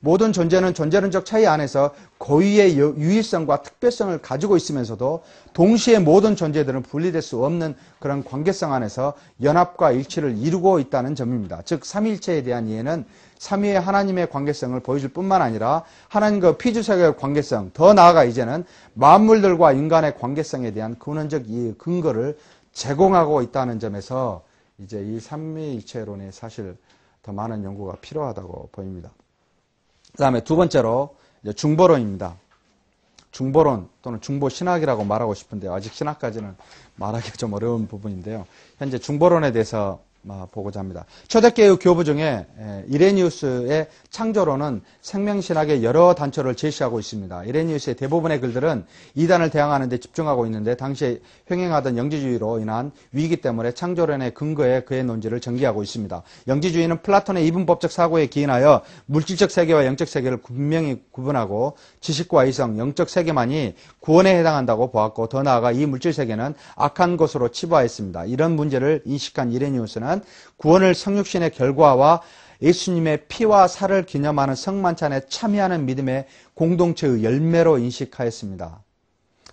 모든 존재는 존재론적 차이 안에서 고유의 유일성과 특별성을 가지고 있으면서도 동시에 모든 존재들은 분리될 수 없는 그런 관계성 안에서 연합과 일치를 이루고 있다는 점입니다. 즉 삼위일체에 대한 이해는 삼위의 하나님의 관계성을 보여줄 뿐만 아니라 하나님과 피조세계의 관계성, 더 나아가 이제는 만물들과 인간의 관계성에 대한 근원적 이해의 근거를 제공하고 있다는 점에서 이제 이 삼위일체론에 사실 더 많은 연구가 필요하다고 보입니다. 그 다음에 두 번째로 이제 중보론입니다. 중보론 또는 중보신학이라고 말하고 싶은데요. 아직 신학까지는 말하기가 좀 어려운 부분인데요. 현재 중보론에 대해서 보고자 합니다. 초대교회 교부 중에 이레니우스의 창조론은 생명신학의 여러 단초를 제시하고 있습니다. 이레니우스의 대부분의 글들은 이단을 대항하는 데 집중하고 있는데 당시에 횡행하던 영지주의로 인한 위기 때문에 창조론의 근거에 그의 논지를 전개하고 있습니다. 영지주의는 플라톤의 이분법적 사고에 기인하여 물질적 세계와 영적 세계를 분명히 구분하고 지식과 이성, 영적 세계만이 구원에 해당한다고 보았고 더 나아가 이 물질 세계는 악한 것으로 치부하였습니다. 이런 문제를 인식한 이레니우스는 구원을 성육신의 결과와 예수님의 피와 살을 기념하는 성만찬에 참여하는 믿음의 공동체의 열매로 인식하였습니다.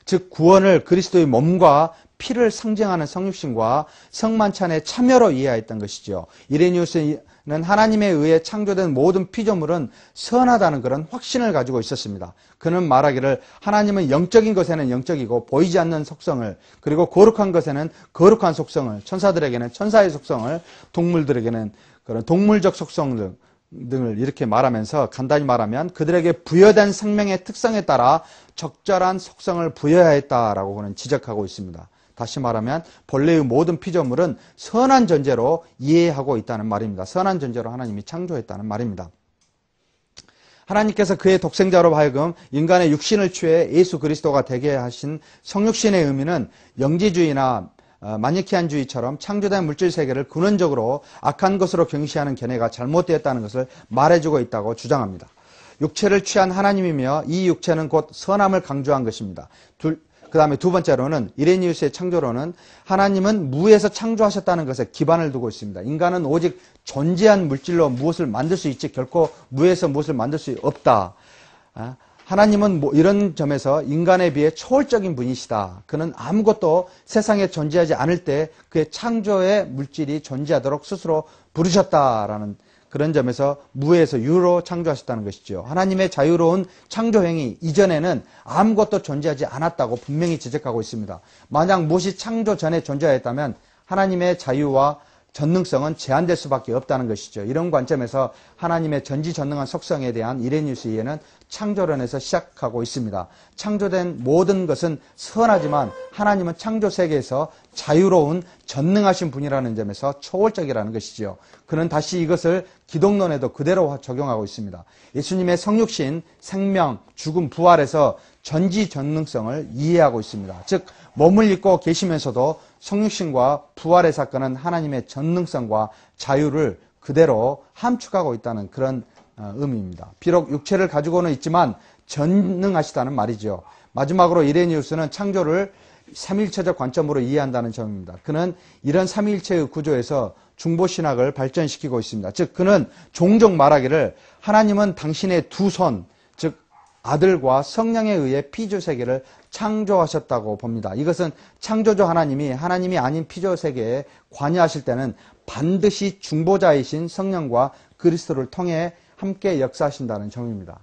즉 구원을 그리스도의 몸과 피를 상징하는 성육신과 성만찬의 참여로 이해하였던 것이죠. 이레니우스는 하나님에 의해 창조된 모든 피조물은 선하다는 그런 확신을 가지고 있었습니다. 그는 말하기를 하나님은 영적인 것에는 영적이고 보이지 않는 속성을, 그리고 거룩한 것에는 거룩한 속성을, 천사들에게는 천사의 속성을, 동물들에게는 그런 동물적 속성 등을 이렇게 말하면서 간단히 말하면 그들에게 부여된 생명의 특성에 따라 적절한 속성을 부여해야 했다라고 그는 지적하고 있습니다. 다시 말하면 본래의 모든 피조물은 선한 존재로 이해하고 있다는 말입니다. 선한 존재로 하나님이 창조했다는 말입니다. 하나님께서 그의 독생자로 하여금 인간의 육신을 취해 예수 그리스도가 되게 하신 성육신의 의미는 영지주의나 마니키안주의처럼 창조된 물질 세계를 근원적으로 악한 것으로 경시하는 견해가 잘못되었다는 것을 말해주고 있다고 주장합니다. 육체를 취한 하나님이며 이 육체는 곧 선함을 강조한 것입니다. 그 다음에 두 번째로는 이레니우스의 창조론은 하나님은 무에서 창조하셨다는 것에 기반을 두고 있습니다. 인간은 오직 존재한 물질로 무엇을 만들 수 있지 결코 무에서 무엇을 만들 수 없다. 하나님은 이런 점에서 인간에 비해 초월적인 분이시다. 그는 아무것도 세상에 존재하지 않을 때 그의 창조의 물질이 존재하도록 스스로 부르셨다라는 그런 점에서 무에서 유로 창조하셨다는 것이죠. 하나님의 자유로운 창조행위 이전에는 아무것도 존재하지 않았다고 분명히 지적하고 있습니다. 만약 무엇이 창조 전에 존재하였다면 하나님의 자유와 전능성은 제한될 수밖에 없다는 것이죠. 이런 관점에서 하나님의 전지전능한 속성에 대한 이레니우스 이해는 창조론에서 시작하고 있습니다. 창조된 모든 것은 선하지만 하나님은 창조 세계에서 자유로운 전능하신 분이라는 점에서 초월적이라는 것이죠. 그는 다시 이것을 기독론에도 그대로 적용하고 있습니다. 예수님의 성육신, 생명, 죽음, 부활에서 전지전능성을 이해하고 있습니다. 즉 몸을 입고 계시면서도 성육신과 부활의 사건은 하나님의 전능성과 자유를 그대로 함축하고 있다는 그런 의미입니다. 비록 육체를 가지고는 있지만 전능하시다는 말이죠. 마지막으로 이레니우스는 창조를 삼위일체적 관점으로 이해한다는 점입니다. 그는 이런 삼위일체의 구조에서 중보신학을 발전시키고 있습니다. 즉 그는 종종 말하기를 하나님은 당신의 두 손, 즉 아들과 성령에 의해 피조세계를 창조하셨다고 봅니다. 이것은 창조주 하나님이 아닌 피조세계에 관여하실 때는 반드시 중보자이신 성령과 그리스도를 통해 함께 역사하신다는 점입니다.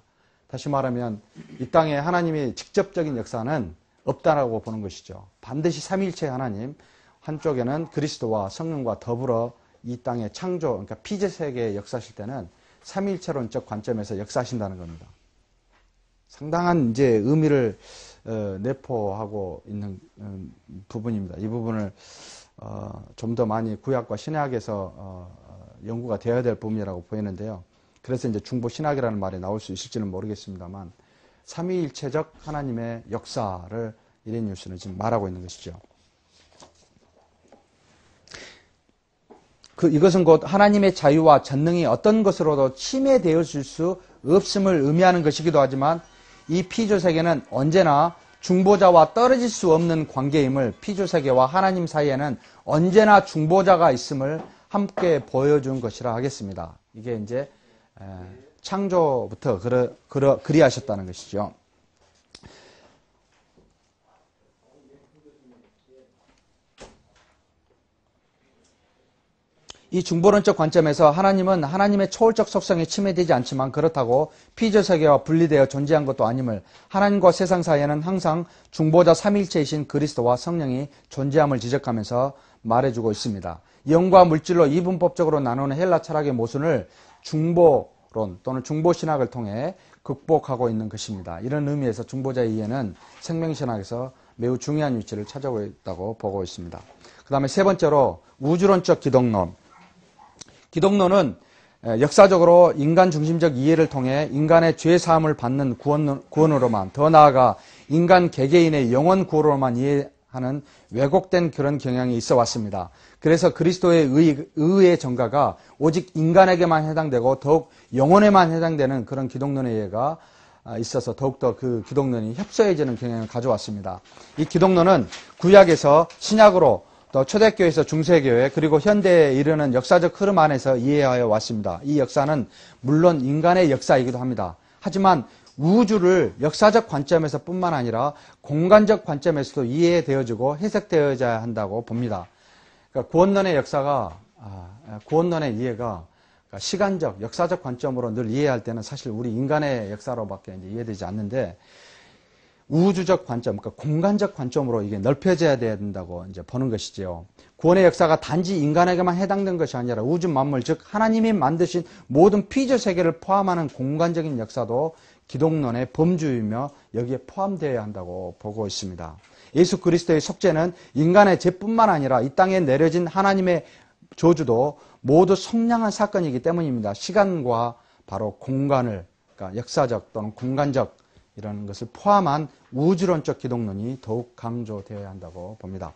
다시 말하면 이 땅에 하나님의 직접적인 역사는 없다라고 보는 것이죠. 반드시 삼위일체의 하나님, 한쪽에는 그리스도와 성령과 더불어 이 땅의 창조, 그러니까 피조세계에 역사하실 때는 삼위일체론적 관점에서 역사하신다는 겁니다. 상당한 이제 의미를 내포하고 있는 부분입니다. 이 부분을 좀 더 많이 구약과 신약에서 연구가 되어야 될 부분이라고 보이는데요. 그래서 이제 중보신학이라는 말이 나올 수 있을지는 모르겠습니다만 삼위일체적 하나님의 역사를 이레니우스는 지금 말하고 있는 것이죠. 이것은 곧 하나님의 자유와 전능이 어떤 것으로도 침해되었을 수 없음을 의미하는 것이기도 하지만 이 피조세계는 언제나 중보자와 떨어질 수 없는 관계임을, 피조세계와 하나님 사이에는 언제나 중보자가 있음을 함께 보여준 것이라 하겠습니다. 이게 이제 창조부터 그리하셨다는 것이죠. 이 중보론적 관점에서 하나님은 하나님의 초월적 속성에 침해되지 않지만 그렇다고 피조세계와 분리되어 존재한 것도 아님을, 하나님과 세상 사이에는 항상 중보자 삼일체이신 그리스도와 성령이 존재함을 지적하면서 말해주고 있습니다. 영과 물질로 이분법적으로 나누는 헬라 철학의 모순을 중보론 또는 중보신학을 통해 극복하고 있는 것입니다. 이런 의미에서 중보자의 이해는 생명신학에서 매우 중요한 위치를 차지하고 있다고 보고 있습니다. 그 다음에 세 번째로 우주론적 기독론. 기독론은 역사적으로 인간 중심적 이해를 통해 인간의 죄 사함을 받는 구원으로만, 더 나아가 인간 개개인의 영원 구원으로만 이해하는 왜곡된 그런 경향이 있어 왔습니다. 그래서 그리스도의 의의 전가가 오직 인간에게만 해당되고 더욱 영혼에만 해당되는 그런 기독론의 이해가 있어서 더욱더 그 기독론이 협소해지는 경향을 가져왔습니다. 이 기독론은 구약에서 신약으로, 또 초대교회에서 중세교회, 그리고 현대에 이르는 역사적 흐름 안에서 이해하여 왔습니다. 이 역사는 물론 인간의 역사이기도 합니다. 하지만 우주를 역사적 관점에서 뿐만 아니라 공간적 관점에서도 이해되어지고 해석되어져야 한다고 봅니다. 그러니까 구원론의 역사가, 구원론의 이해가 시간적, 역사적 관점으로 늘 이해할 때는 사실 우리 인간의 역사로밖에 이제 이해되지 않는데, 우주적 관점, 그러니까 공간적 관점으로 이게 넓혀져야 된다고 이제 보는 것이지요. 구원의 역사가 단지 인간에게만 해당된 것이 아니라 우주 만물, 즉 하나님이 만드신 모든 피조 세계를 포함하는 공간적인 역사도 기독론의 범주이며 여기에 포함되어야 한다고 보고 있습니다. 예수 그리스도의 속죄는 인간의 죄뿐만 아니라 이 땅에 내려진 하나님의 저주도 모두 속량한 사건이기 때문입니다. 시간과 바로 공간을, 그러니까 역사적 또는 공간적 이런 것을 포함한 우주론적 기독론이 더욱 강조되어야 한다고 봅니다.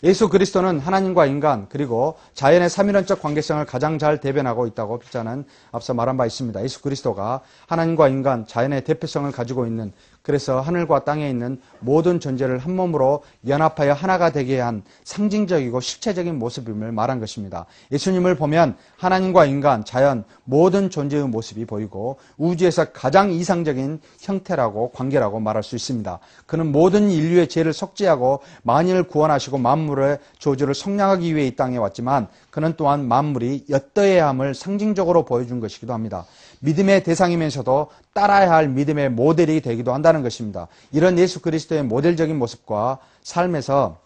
예수 그리스도는 하나님과 인간 그리고 자연의 삼위론적 관계성을 가장 잘 대변하고 있다고 필자는 앞서 말한 바 있습니다. 예수 그리스도가 하나님과 인간, 자연의 대표성을 가지고 있는, 그래서 하늘과 땅에 있는 모든 존재를 한 몸으로 연합하여 하나가 되게 한 상징적이고 실체적인 모습임을 말한 것입니다. 예수님을 보면 하나님과 인간, 자연, 모든 존재의 모습이 보이고 우주에서 가장 이상적인 형태라고, 관계라고 말할 수 있습니다. 그는 모든 인류의 죄를 속죄하고 만인을 구원하시고 만물의 저주를 속량하기 위해 이 땅에 왔지만 그는 또한 만물이 엿떠야 함을 상징적으로 보여준 것이기도 합니다. 믿음의 대상이면서도 따라야 할 믿음의 모델이 되기도 한다는 것입니다. 이런 예수 그리스도의 모델적인 모습과 삶에서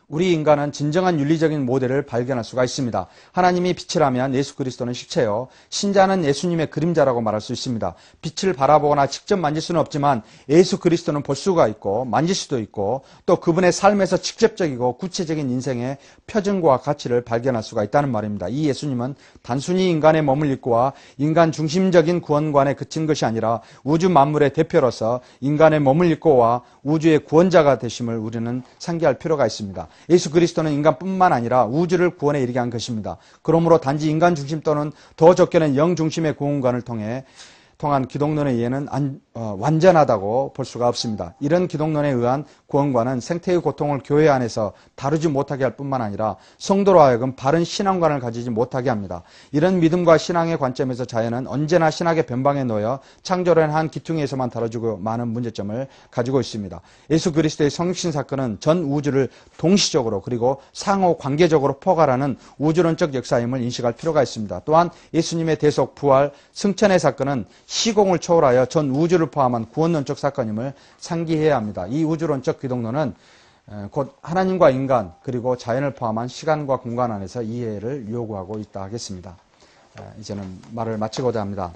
우리 인간은 진정한 윤리적인 모델을 발견할 수가 있습니다. 하나님이 빛이라면 예수 그리스도는 실체요, 신자는 예수님의 그림자라고 말할 수 있습니다. 빛을 바라보거나 직접 만질 수는 없지만 예수 그리스도는 볼 수가 있고 만질 수도 있고 또 그분의 삶에서 직접적이고 구체적인 인생의 표징과 가치를 발견할 수가 있다는 말입니다. 이 예수님은 단순히 인간의 몸을 입고와 인간 중심적인 구원관에 그친 것이 아니라 우주 만물의 대표로서 인간의 몸을 입고와 우주의 구원자가 되심을 우리는 상기할 필요가 있습니다. 예수 그리스도는 인간뿐만 아니라 우주를 구원에 이르게 한 것입니다. 그러므로 단지 인간 중심 또는 더 좋게는 영 중심의 구원관을 통한 기독론의 이해는 완전하다고 볼 수가 없습니다. 이런 기독론에 의한 구원관은 생태의 고통을 교회 안에서 다루지 못하게 할 뿐만 아니라 성도로 하여금 바른 신앙관을 가지지 못하게 합니다. 이런 믿음과 신앙의 관점에서 자연은 언제나 신학의 변방에 놓여 창조된 한 기퉁에서만 다뤄지고 많은 문제점을 가지고 있습니다. 예수 그리스도의 성육신 사건은 전 우주를 동시적으로 그리고 상호 관계적으로 포괄하는 우주론적 역사임을 인식할 필요가 있습니다. 또한 예수님의 대속, 부활, 승천의 사건은 시공을 초월하여 전 우주를 포함한 구원론적 사건임을 상기해야 합니다. 이 우주론적 기독론은 곧 하나님과 인간 그리고 자연을 포함한 시간과 공간 안에서 이해를 요구하고 있다 하겠습니다. 이제는 말을 마치고자 합니다.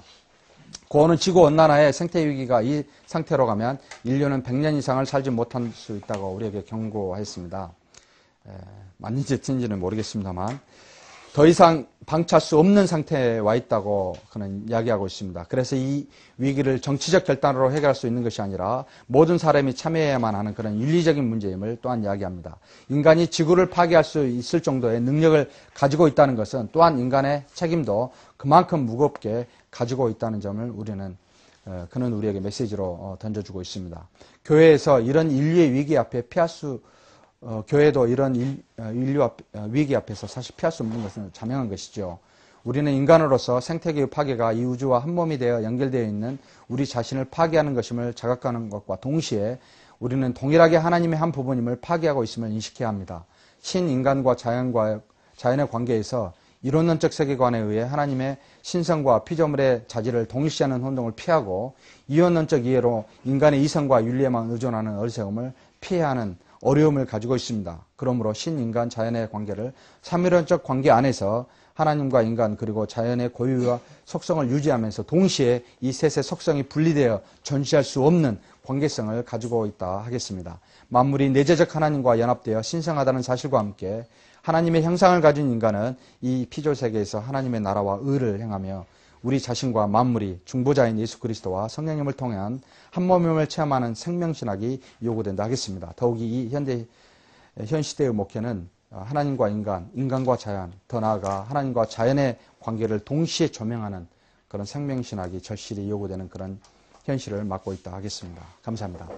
구원은 지구온난화의 생태위기가 이 상태로 가면 인류는 100년 이상을 살지 못할 수 있다고 우리에게 경고했습니다. 맞는지 틀린지는 모르겠습니다만 더 이상 방치할 수 없는 상태에 와 있다고 그는 이야기하고 있습니다. 그래서 이 위기를 정치적 결단으로 해결할 수 있는 것이 아니라 모든 사람이 참여해야만 하는 그런 윤리적인 문제임을 또한 이야기합니다. 인간이 지구를 파괴할 수 있을 정도의 능력을 가지고 있다는 것은 또한 인간의 책임도 그만큼 무겁게 가지고 있다는 점을 그는 우리에게 메시지로 던져주고 있습니다. 교회에서 이런 인류의 위기 앞에 교회도 이런 인류 위기 앞에서 사실 피할 수 없는 것은 자명한 것이죠. 우리는 인간으로서 생태계의 파괴가 이 우주와 한 몸이 되어 연결되어 있는 우리 자신을 파괴하는 것임을 자각하는 것과 동시에 우리는 동일하게 하나님의 한 부분임을 파괴하고 있음을 인식해야 합니다. 신인간과 자연의 관계에서 이론론적 세계관에 의해 하나님의 신성과 피조물의 자질을 동일시하는 혼동을 피하고 이원론적 이해로 인간의 이성과 윤리에만 의존하는 어리석음을 피해야 하는 어려움을 가지고 있습니다. 그러므로 신인간 자연의 관계를 삼위론적 관계 안에서 하나님과 인간 그리고 자연의 고유와 속성을 유지하면서 동시에 이 셋의 속성이 분리되어 존재할 수 없는 관계성을 가지고 있다 하겠습니다. 만물이 내재적 하나님과 연합되어 신성하다는 사실과 함께 하나님의 형상을 가진 인간은 이 피조세계에서 하나님의 나라와 의를 행하며 우리 자신과 만물이 중보자인 예수 그리스도와 성령님을 통한 한 몸임을 체험하는 생명신학이 요구된다 하겠습니다. 더욱이 이 현 시대의 목회는 하나님과 인간, 인간과 자연, 더 나아가 하나님과 자연의 관계를 동시에 조명하는 그런 생명신학이 절실히 요구되는 그런 현실을 맡고 있다 하겠습니다. 감사합니다.